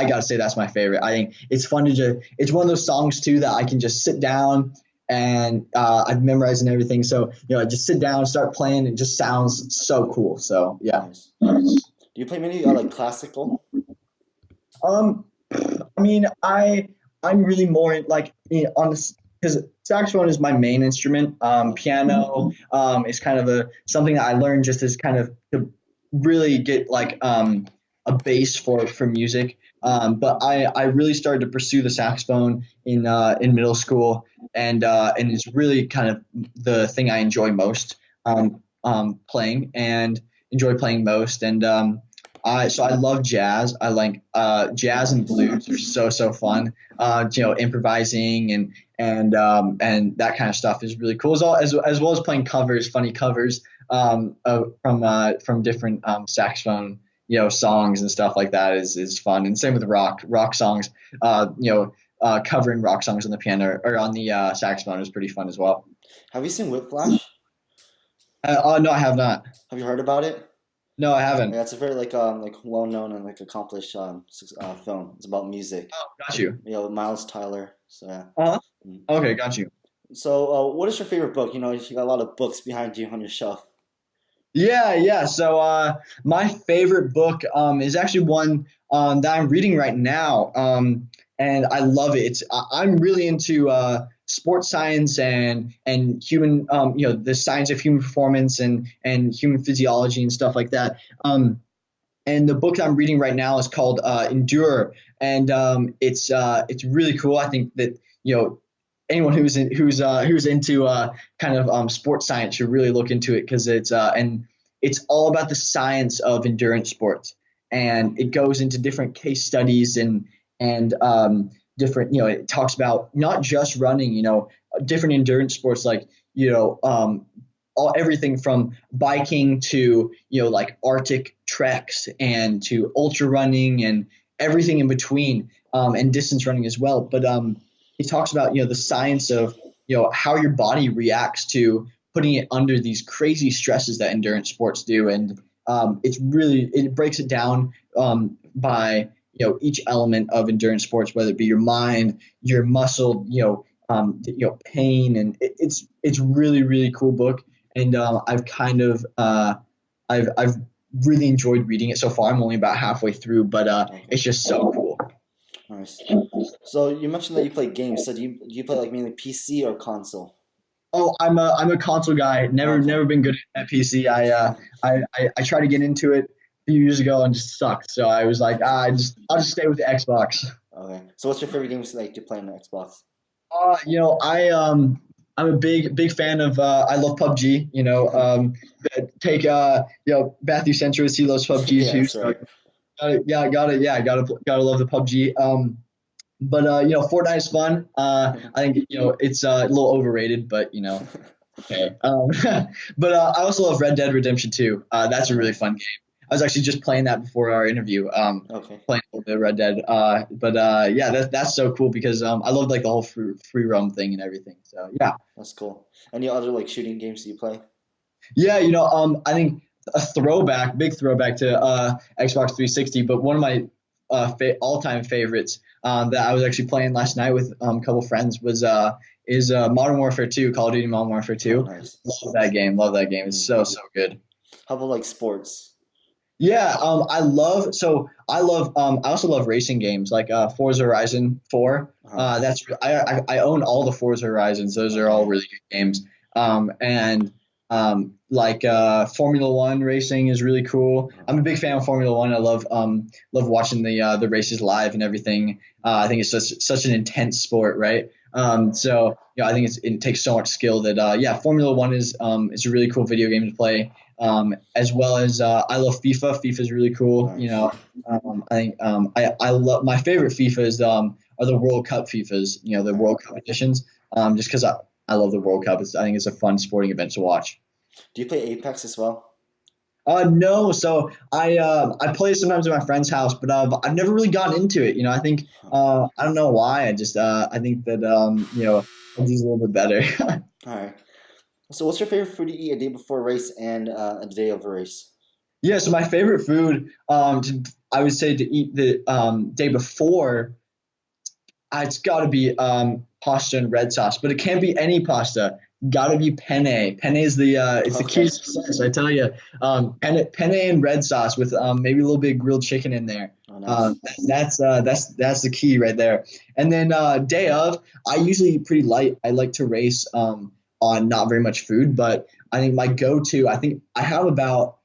gotta say that's my favorite. I think it's fun to just it's one of those songs too that I can just sit down and I've memorized and everything. So I just sit down, start playing, it just sounds so cool. So yeah. Nice. Do you play many like classical? Um, I mean, I'm really more like on this because saxophone is my main instrument. Piano is kind of a something that I learned just as kind of to really get like a base for music. But I really started to pursue the saxophone in middle school. and it's really kind of the thing I enjoy most playing and enjoy playing most. And I love jazz. I like jazz and Nice. blues are so fun. Improvising and that kind of stuff is really cool. As well as playing covers, funny covers from different saxophone songs and stuff like that is fun. And same with rock songs. Covering rock songs on the piano or on the saxophone is pretty fun as well. Have you seen Whiplash? No, I have not. Have you heard about it? No, I haven't. Yeah, it's a very like well known and like accomplished film. It's about music. Oh, got you. With Miles Tyler. So yeah. Uh-huh. Mm. Okay, got you. So what is your favorite book? You got a lot of books behind you on your shelf. Yeah. So my favorite book is actually one that I'm reading right now, and I love it. I'm really into sports science and human, the science of human performance and human physiology and stuff like that. And the book that I'm reading right now is called Endure, and it's really cool. I think that anyone who's into kind of sports science should really look into it because it's all about the science of endurance sports, and it goes into different case studies and different it talks about not just running, different endurance sports like everything from biking to like Arctic treks and to ultra running and everything in between, and distance running as well. But he talks about the science of how your body reacts to putting it under these crazy stresses that endurance sports do, and it breaks it down by each element of endurance sports, whether it be your mind, your muscle, pain, and it's really cool book. And I've kind of I've really enjoyed reading it so far. I'm only about halfway through, but Okay. it's just so cool. Nice. So you mentioned that you play games. So do you play like mainly PC or console? Oh, I'm a console guy. Okay. Never been good at PC. I tried to get into it a few years ago and just sucked. So I was like, I'll just stay with the Xbox. Okay. So what's your favorite games like to play on the Xbox? I'm a big fan of I love PUBG. Take Matthew Centris, he loves PUBG Yeah, too. that's So right. gotta love the PUBG. But Fortnite is fun. I think it's a little overrated, but okay. But I also love Red Dead Redemption 2. That's a really Nice. fun game. I was actually just playing that before our interview. Okay. Playing a little bit of Red Dead. But yeah, that's so cool because I love like the whole free roam thing and everything. So yeah, That's cool. Any other like shooting games do you play? yeah. I think big throwback to Xbox 360. But one of my all-time favorites that I was actually playing last night with a couple friends is Modern Warfare 2, Call of Duty Modern Warfare Oh, 2. nice. Love that game. Love that game. It's Mm. so good. How about like sports? Yeah, I also love racing games like Forza Horizon 4. Uh-huh. I own all the Forza Horizons. Those are all Okay. really good games. And like Formula One racing is really cool. Uh-huh. I'm a big fan of Formula One. I love watching the races live and everything. I think it's such an intense sport, right? So I think it takes so much skill that yeah, Formula One is a really cool video game to play. As well as I love FIFA. FIFA is really cool. Nice. I think I love my favorite FIFAs are the World Cup FIFAs. The Okay. World Cup editions. Just because I love the World Cup. I think it's a fun sporting event to watch. Do you play Apex as well? No, so I play sometimes at my friend's house, but I've never really gotten into it. I think Huh. I don't know why. I think that PUBG's a little bit better. All right. So what's your favorite food to eat a day before a race and a day of a race? Yeah, so my favorite food, I would say to eat the day before, it's got to be pasta and red sauce, but it can't be any pasta. Got to be penne. Penne is it's the key Okay. to success. I tell you, penne and red sauce with maybe a little bit of grilled chicken in there. Oh, nice. That's the key right there. And then day of, I usually eat pretty light. I like to race on not very much food, but I think my go-to, I think I have about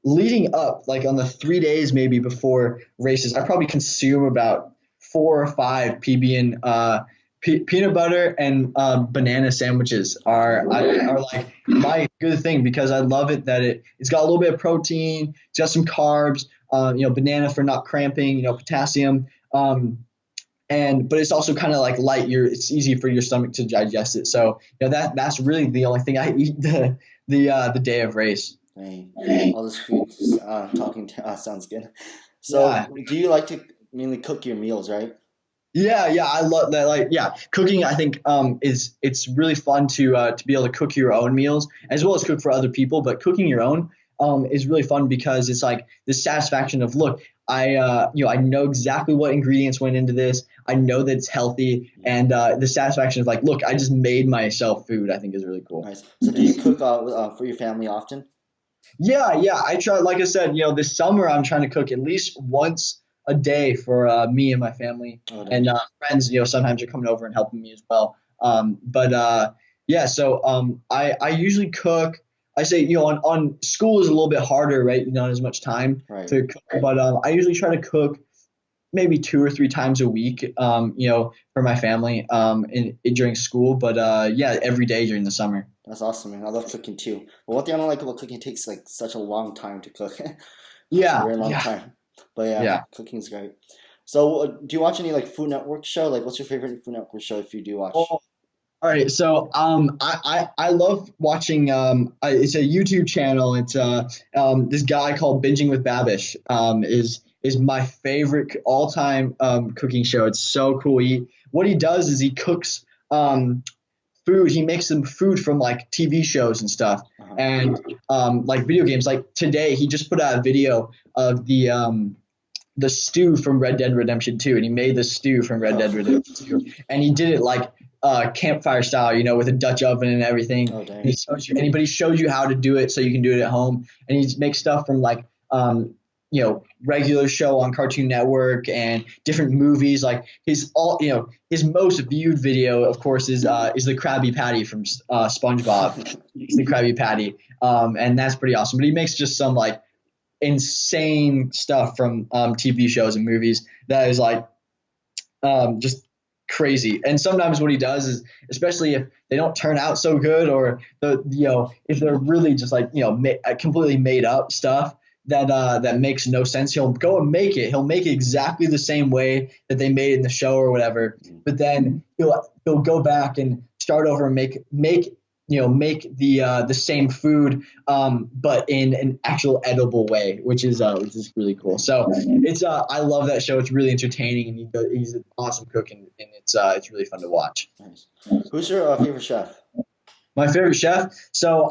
leading up, like on the 3 days maybe before races, I probably consume about 4 or 5 PB and Peanut butter and banana sandwiches are like my good thing because I love it that it's got a little bit of protein, it's got some carbs, banana for not cramping, potassium, and but it's also kind of like light. It's easy for your stomach to digest it. So that's really the only thing I eat the day of race. Hey, all this food talking sounds good. Yeah. So, do you like to mainly cook your meals, right? Yeah, I love that. Like, yeah, cooking. I think is it's really fun to be able to cook your own meals as well as cook for other people. But cooking your own is really fun because it's like the satisfaction of look, I know exactly what ingredients went into this. I know that it's healthy, and the satisfaction of like, look, I just made myself food. I think is really cool. Nice. So, do you cook for your family often? Yeah. I try, like I said, this summer I'm trying to cook at least once a day for me and my family Oh, and dang. friends. Sometimes are coming over and helping me as well. But yeah, so I usually cook. I say, on school is a little bit harder, right? Not as much time Right. to cook, but I usually try to cook maybe 2 or 3 times a week, for my family during school. But yeah, every day during the summer. That's awesome, man. I love cooking too. But one thing I don't like about cooking, it takes like such a long time to cook. It's a Yeah, very long yeah, time. But yeah, yeah. cooking's great. So, do you watch any like Food Network show? Like, what's your favorite Food Network show if you do Oh, watch? all right, so I love watching it's a YouTube channel. It's this guy called Binging with Babish is my favorite all time cooking show. It's so cool. What he does is he cooks food. He makes some food from like TV shows and stuff, Uh-huh. and like video games. Like today, he just put out a video of the stew from Red Dead Redemption 2, and he made the stew from Red Dead Oh, Redemption 2, and he did it like campfire style, with a Dutch oven and everything. oh, And dang. he shows you how to do it so you can do it at home. And he makes stuff from like regular show on Cartoon Network and different movies. Like his most viewed video, of course, is the Krabby Patty from SpongeBob. It's the Krabby Patty, and that's pretty awesome. But he makes just some like insane stuff from TV shows and movies that is like just crazy. And sometimes what he does is, especially if they don't turn out so good, or if they're really just like completely made up stuff that makes no sense, he'll go and make it. He'll make it exactly the same way that they made it in the show or whatever. But then he'll go back and start over and make the same food, but in an actual edible way, which is really cool. So it's I love that show. It's really entertaining, and he's an awesome cook, and it's really fun to watch. Nice. Who's your favorite chef? My favorite chef. So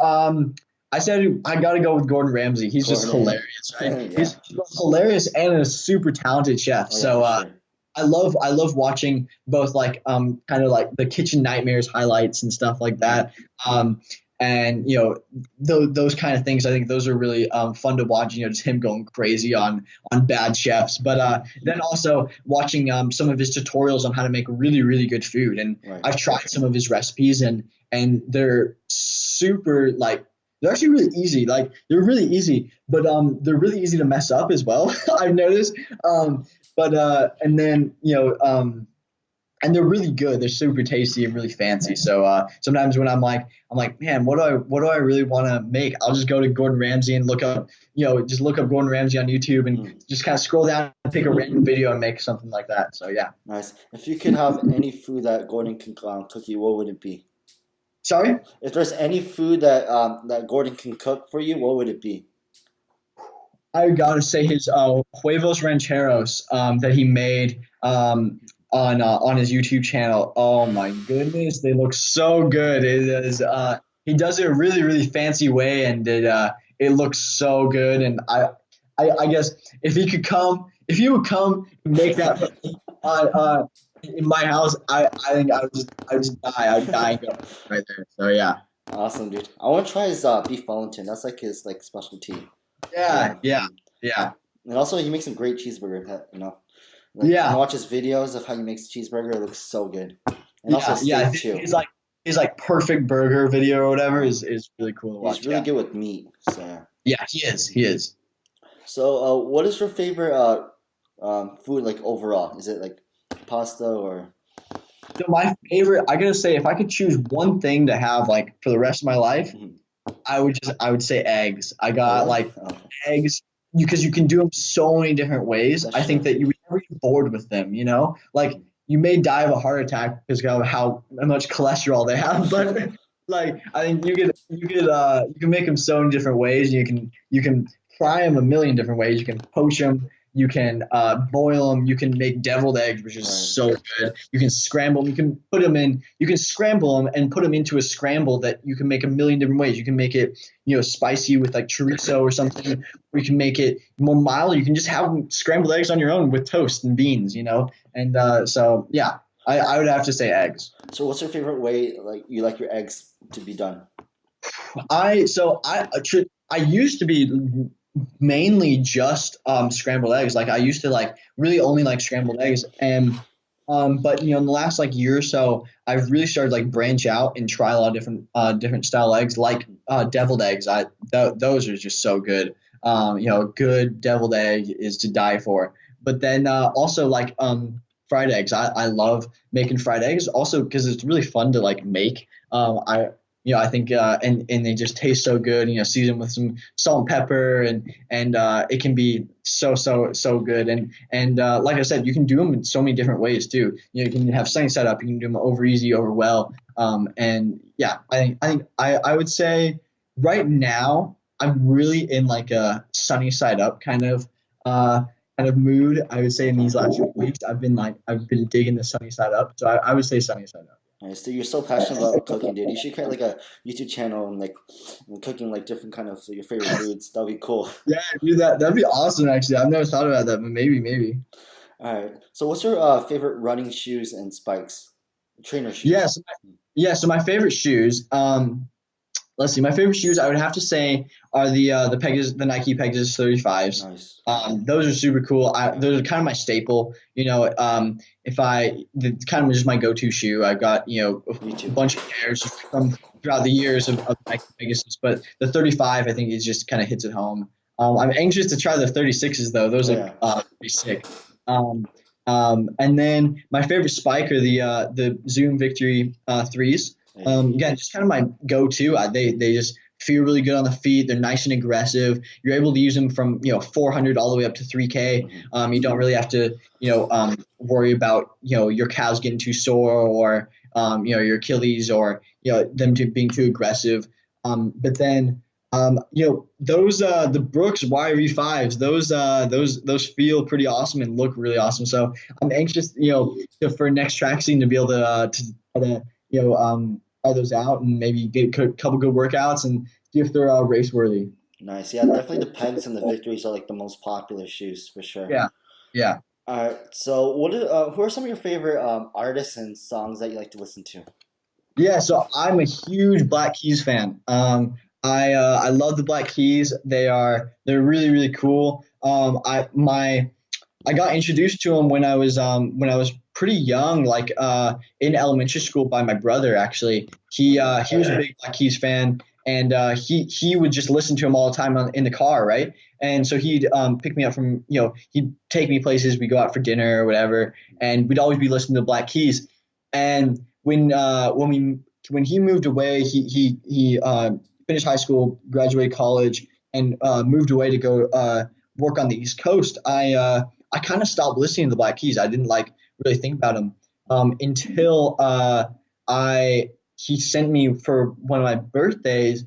I said I got to go with Gordon Ramsay. He's just Gordon. hilarious, right? Yeah. He's hilarious and a super talented chef. Oh, yeah, So for sure. I love watching both like kind of like the Kitchen Nightmares highlights and stuff like Mhm. that. And those kind of things. I think those are really fun to watch. Just him going crazy on bad chefs, but then also watching some of his tutorials on how to make really really good food. And Right. I've tried some of his recipes, and they're super like. They're actually really easy. Like they're really easy, but they're really easy to mess up as well. I've noticed. But and then and they're really good. They're super tasty and really fancy. So sometimes when I'm like, man, what do I really want to make? I'll just go to Gordon Ramsay and just look up Gordon Ramsay on YouTube and Mm. just kind of scroll down and pick a random video and make something like that. So yeah. Nice. If you could have any food that Gordon can cook you, what would it be? Sorry. If there's any food that Gordon can cook for you, what would it be? I gotta say his huevos rancheros that he made on his YouTube channel. Oh my goodness, they look so good. It is he does it a really really fancy way, and it looks so good. And I guess if he would come and make that for me, in my house, I think I would just die. I'd die and go right there. So yeah. Awesome, dude. I want to try his beef Wellington. That's like his like specialty. Yeah, Yeah. yeah, yeah. And also, he makes some great cheeseburger. Like when I Yeah, watch his videos of how he makes cheeseburger, it looks so good. And also yeah. steak too. His perfect burger video or whatever is really cool to He's watch. really Yeah, good with meat. So, yeah. yeah, he is. He is. So, what is your favorite food like overall? Is it like pasta or? So my favorite, I gotta say, if I could choose one thing to have like for the rest of my life, Mhm. I would say eggs. I Oh, got really? like Oh, eggs because you can do them so many different ways. that's I think true. that you would never get bored with them. You know, like you may die of a heart attack because of how much cholesterol they have, but like I think you can make them so many different ways. You can fry them a million different ways. You can poach them. You can boil them. You can make deviled eggs, which is Right. so good. You can scramble them. You can put them in. You can scramble them and put them into a scramble that you can make a million different ways. You can make it, spicy with like chorizo or something. Or you can make it more mild. You can just have scrambled eggs on your own with toast and beans, And so, yeah, I would have to say eggs. So, what's your favorite way like you like your eggs to be done? I used to be mainly just scrambled eggs. Like I used to like really only like scrambled eggs, and but in the last like year or so, I've really started like branch out and try a lot of different style eggs, like deviled eggs. Those are just so good. Good deviled egg is to die for. But then also like fried eggs. I love making fried eggs also because it's really fun to like make. I think and they just taste so good. Season with some salt and pepper, and it can be so good. And like I said, you can do them in so many different ways too. You can have sunny side up. You can do them over easy, over well. And yeah, I would say right now I'm really in like a sunny side up kind of mood. I would say in these last Okay. few weeks I've been digging the sunny side up. So I would say sunny side up. Nice. Dude, you're so passionate about cooking, dude. You should create like a YouTube channel and like cooking like different kind of your favorite foods. That'd be cool. Yeah, dude, that'd be awesome. Actually, I've never thought about that, but maybe. All right. So, what's your favorite running shoes and spikes? Trainer shoes. Yes, yeah. So my favorite shoes. Let's see. My favorite shoes I would have to say are the Nike Pegasus 35s. Nice. Those are super cool. Those are kind of my staple. If the kind of just my go-to shoe. I've got Me a too. bunch of pairs from throughout the years of Nike Pegasus, but the 35 I think is just kind of hits it home. I'm anxious to try the 36s though. Those Oh are yeah. pretty sick. Um, and then my favorite spike are the Zoom Victory threes. Hey. Again, just kind of my go-to. They just feel really good on the feet. They're nice and aggressive. You're able to use them from 400 all the way up to 3K. Mhm. You don't really have to worry about your calves getting too sore or your Achilles or them being too aggressive. But then those the Brooks YV5s, those feel pretty awesome and look really awesome. So I'm anxious, for next track scene to be able to try to try those out and maybe get a couple good workouts and see if they're race worthy. Nice. Yeah, it definitely depends on the victories are like the most popular shoes for sure. Yeah, yeah. All right. So, who are some of your favorite artists and songs that you like to listen to? Yeah, so I'm a huge Black Keys fan. I love the Black Keys. They're really really cool. I got introduced to them when I was pretty young, like in elementary school by my brother. Actually, he was a big Black Keys fan, and he would just listen to him all the time in the car, right? And so he'd pick me up from he'd take me places. We go out for dinner or whatever, and we'd always be listening to Black Keys. And when he moved away, he finished high school, graduated college, and moved away to go work on the East Coast. I kind of stopped listening to the Black Keys. I didn't like really think about them until I he sent me for one of my birthdays.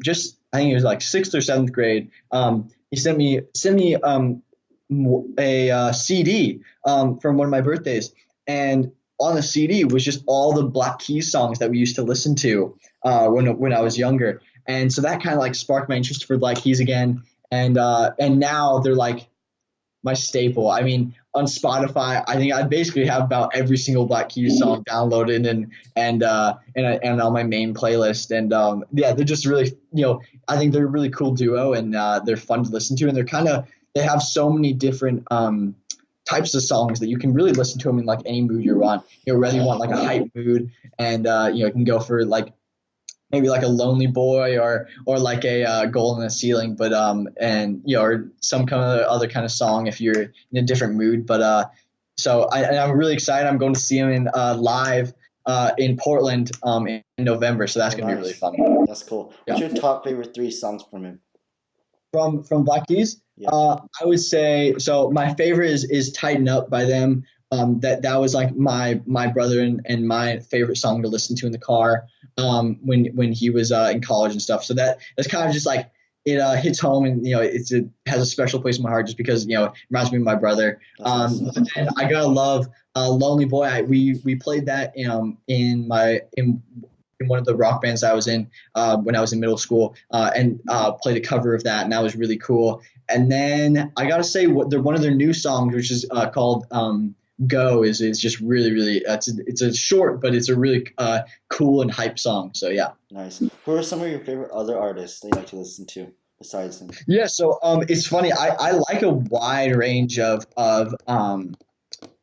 Just I think it was like sixth or seventh grade. He sent me a CD from one of my birthdays, and on the CD was just all the Black Keys songs that we used to listen to when I was younger, and so that kind of like sparked my interest for Black Keys again. And now they're like my staple. I mean, on Spotify, I think I basically have about every single Black Keys song downloaded and on my main playlist. And yeah, they're just really I think they're a really cool duo and they're fun to listen to. And they have so many different types of songs that you can really listen to them in like any mood you're on. Whether you want like a hype mood and you can go for like maybe like a lonely boy or like a goal in the ceiling, but or some kind of other kind of song if you're in a different mood. But And I'm really excited. I'm going to see him in live in Portland in November. So that's Oh, gonna be really nice. fun. That's cool. Yeah. What's your top favorite three songs from him? From Black Keys, Yeah. I would say so. My favorite is "Tighten Up" by them. That was like my brother and my favorite song to listen to in the car when he was in college and stuff. So that's kind of just like it hits home, and it has a special place in my heart just because it reminds me of my brother. That's awesome. But then I gotta love "Lonely Boy." We played that in one of the rock bands I was in when I was in middle school, and played a cover of that, and that was really cool. And then I gotta say, one of their new songs, which is called "Go," is just really really. It's a short, but it's a really cool and hype song. So yeah. Nice. Who are some of your favorite other artists that you like to listen to besides him? Yeah, so it's funny. I like a wide range of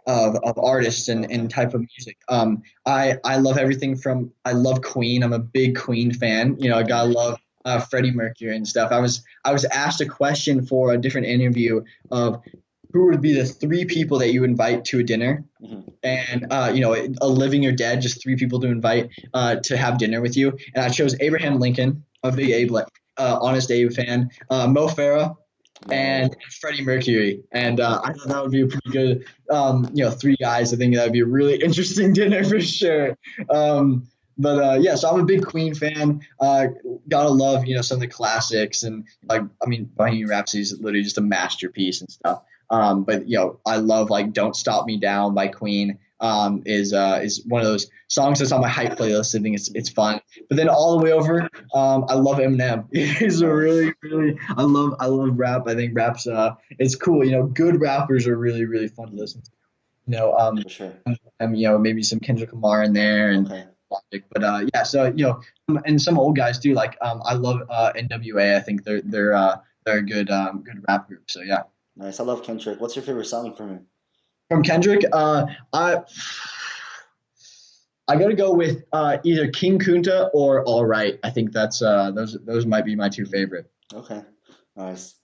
artists Okay. and type of music. I love everything from I love Queen. I'm a big Queen fan. I gotta Nice. love Freddie Mercury and stuff. I was asked a question for a different interview of who would be the three people that you invite to a dinner, Hmm. and a living or dead, just three people to invite to have dinner with you. And I chose Abraham Lincoln, a big Honest Abe fan, Mo Farah, and No. Freddie Mercury. And Okay. I thought that would be a pretty good, three guys. I think that would be a really interesting dinner for sure. But yeah, so I'm a big Queen fan. Gotta love, some of the classics, and like, I mean, Bohemian Rhapsody is literally just a masterpiece and stuff. But I love like "Don't Stop Me Down" by Queen. Is one of those songs that's on my hype playlist. I think it's fun. But then all the way over, I love Eminem. He's a Nice. really, really. I love rap. I think rap's it's cool. Good rappers are really, really fun to Mhm. listen to. You know, um, For sure. maybe some Kendrick Lamar in there and Okay. Logic. But yeah, so and some old guys too. Like I love NWA. I think they're a good rap group. So yeah. Nice. I love Kendrick. What's your favorite song from him? From Kendrick, I got to go with either King Kunta or All Right. I think that's those might be my two Mhm. favorite. Okay. Nice.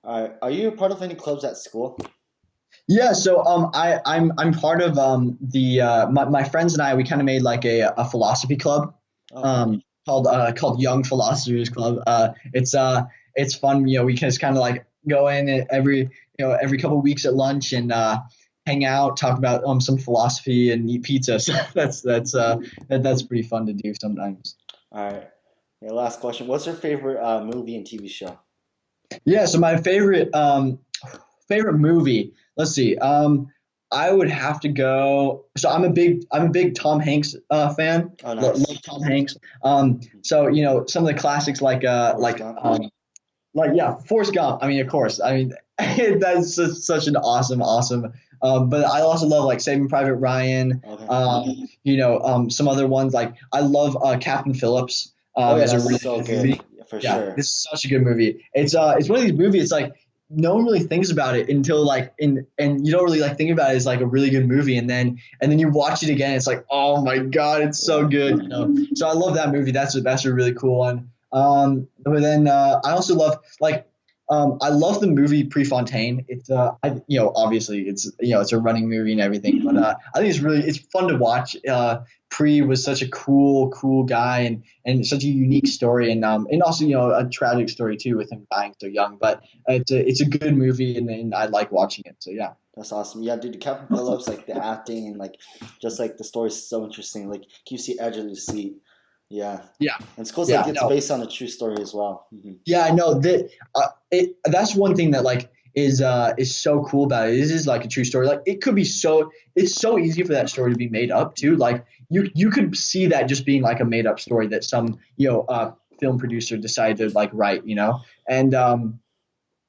All right. Are you a part of any clubs at school? Yeah, so I'm part of the my friends and I, we kind of made like a philosophy club Okay. called Young Philosophers Club. It's fun. We just kind of like go in every couple of weeks at lunch and hang out, talk about some philosophy and eat pizza. So that's pretty fun to do sometimes. All right. Yeah, last question. What's your favorite movie and TV show? Yeah, so my favorite movie. Let's see. I would have to go. So I'm a big Tom Hanks fan. Oh, Love nice. Tom Hanks. So some of the classics Forrest Gump. like yeah, Forrest Gump. I mean, of course. I mean, that's such an awesome. But I also love like Saving Private Ryan. Okay. Some other ones like I love Captain Phillips. Oh yeah, Is a that's really so good good. movie. Yeah, for Yeah, sure. this is such a good movie. It's one of these movies. It's like no one really thinks about it until like in and you don't really like think about it as like a really good movie, and then you watch it again. It's like, oh my god, it's so Right. good. So I love that movie. That's a really cool one. But then I also love like I love the movie Prefontaine. It's obviously it's a running movie and everything, but I think it's fun to watch. Pre was such a cool guy and such a unique story, and also a tragic story too with him dying so young. But it's a good movie, and I like watching it. So yeah. That's awesome. Yeah, dude, Captain Phillips, like the acting and like just like the story's so interesting. Like keeps you edge of your seat. Yeah. Yeah. And it's cool. It's like Yeah. it's No. based on a true story as well. Hmm. Yeah, I know that that's one thing that like is so cool about it. This is like a true story. Like it could be it's so easy for that story to be made up too. Like you could see that just being like a made up story that some film producer decided to like write. And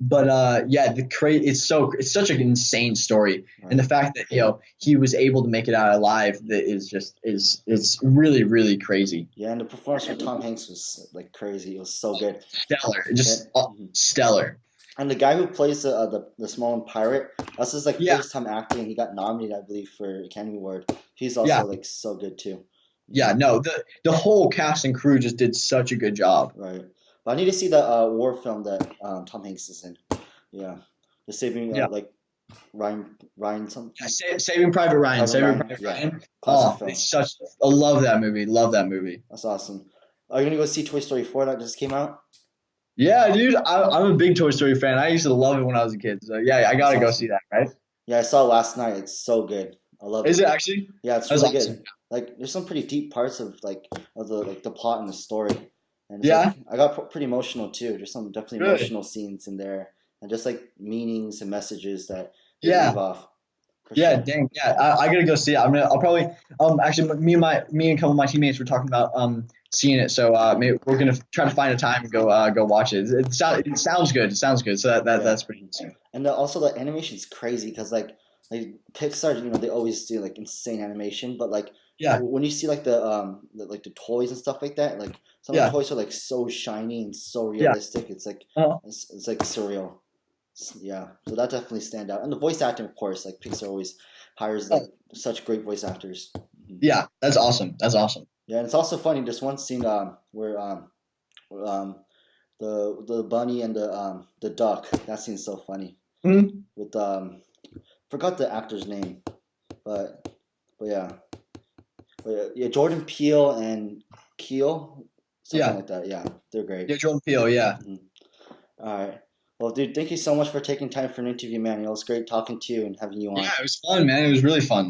but yeah, it's such an insane story, and Right. the fact that he was able to make it out alive that is just is it's really really crazy. Yeah, and the performance from Tom Hanks was like crazy. It was so good. Stellar, Yeah. just Mhm. stellar. And the guy who plays the Small pirate, that's his like Yeah. first time acting. He got nominated, I believe, for Academy Award. He's Yeah. also like so good too. Yeah, Hmm. no, the whole cast and crew just did such a good job. Right. But I need to see the war film that Tom Hanks is in. Yeah. The Saving Yeah, like Ryan some Yeah, Saving Private Ryan. Private Saving Ryan. Private Yeah, Ryan. classic Oh, film. it's such. I love that movie. Love that movie. That's awesome. Are you gonna go see Toy Story 4 that just came out? Yeah, dude. I'm a big Toy Story fan. I used to love it when I was a kid. So yeah, I That's gotta go see awesome. that. Right? Yeah, I saw it last night. It's so good. I love Is it. it actually? Yeah, it's That's really awesome. good. Like, there's some pretty deep parts of the plot and the story, and it's Yeah. like I got pretty emotional too. There's some definitely Good. emotional scenes in there, and just like meanings and messages that they leave Yeah. off for Yeah. sure. Dang. Yeah. I gotta go see it. I'll probably. Actually, me and a couple of my teammates were talking about seeing it. So maybe we're gonna try to find a time and go watch it. It sounds good. It sounds good. So Yeah, that's pretty awesome. and also the animation's crazy because like Pixar, they always do like insane animation, but like Yeah. when you see like the toys and stuff like that, like some of the Yeah. toys are like so shiny and so Yeah. realistic. It's like Uh, it's like surreal. Yeah, so that definitely stand out, and the voice acting, of course, like Pixar always hires oh, like such great voice actors. yeah. That's awesome. That's awesome. Yeah, and it's also funny. There's one scene where um the bunny and the duck. That scene's so funny Mhm. with forgot the actor's name, but yeah, yeah, Jordan Peele and Keel, something Yeah. like that. Yeah, they're great. Yeah. Jordan Peele. Yeah. Mhm. All right. Well, dude, thank you so much for taking time for an interview, man. It was great talking to you and having you Yeah. on. It was fun, man. It was really fun.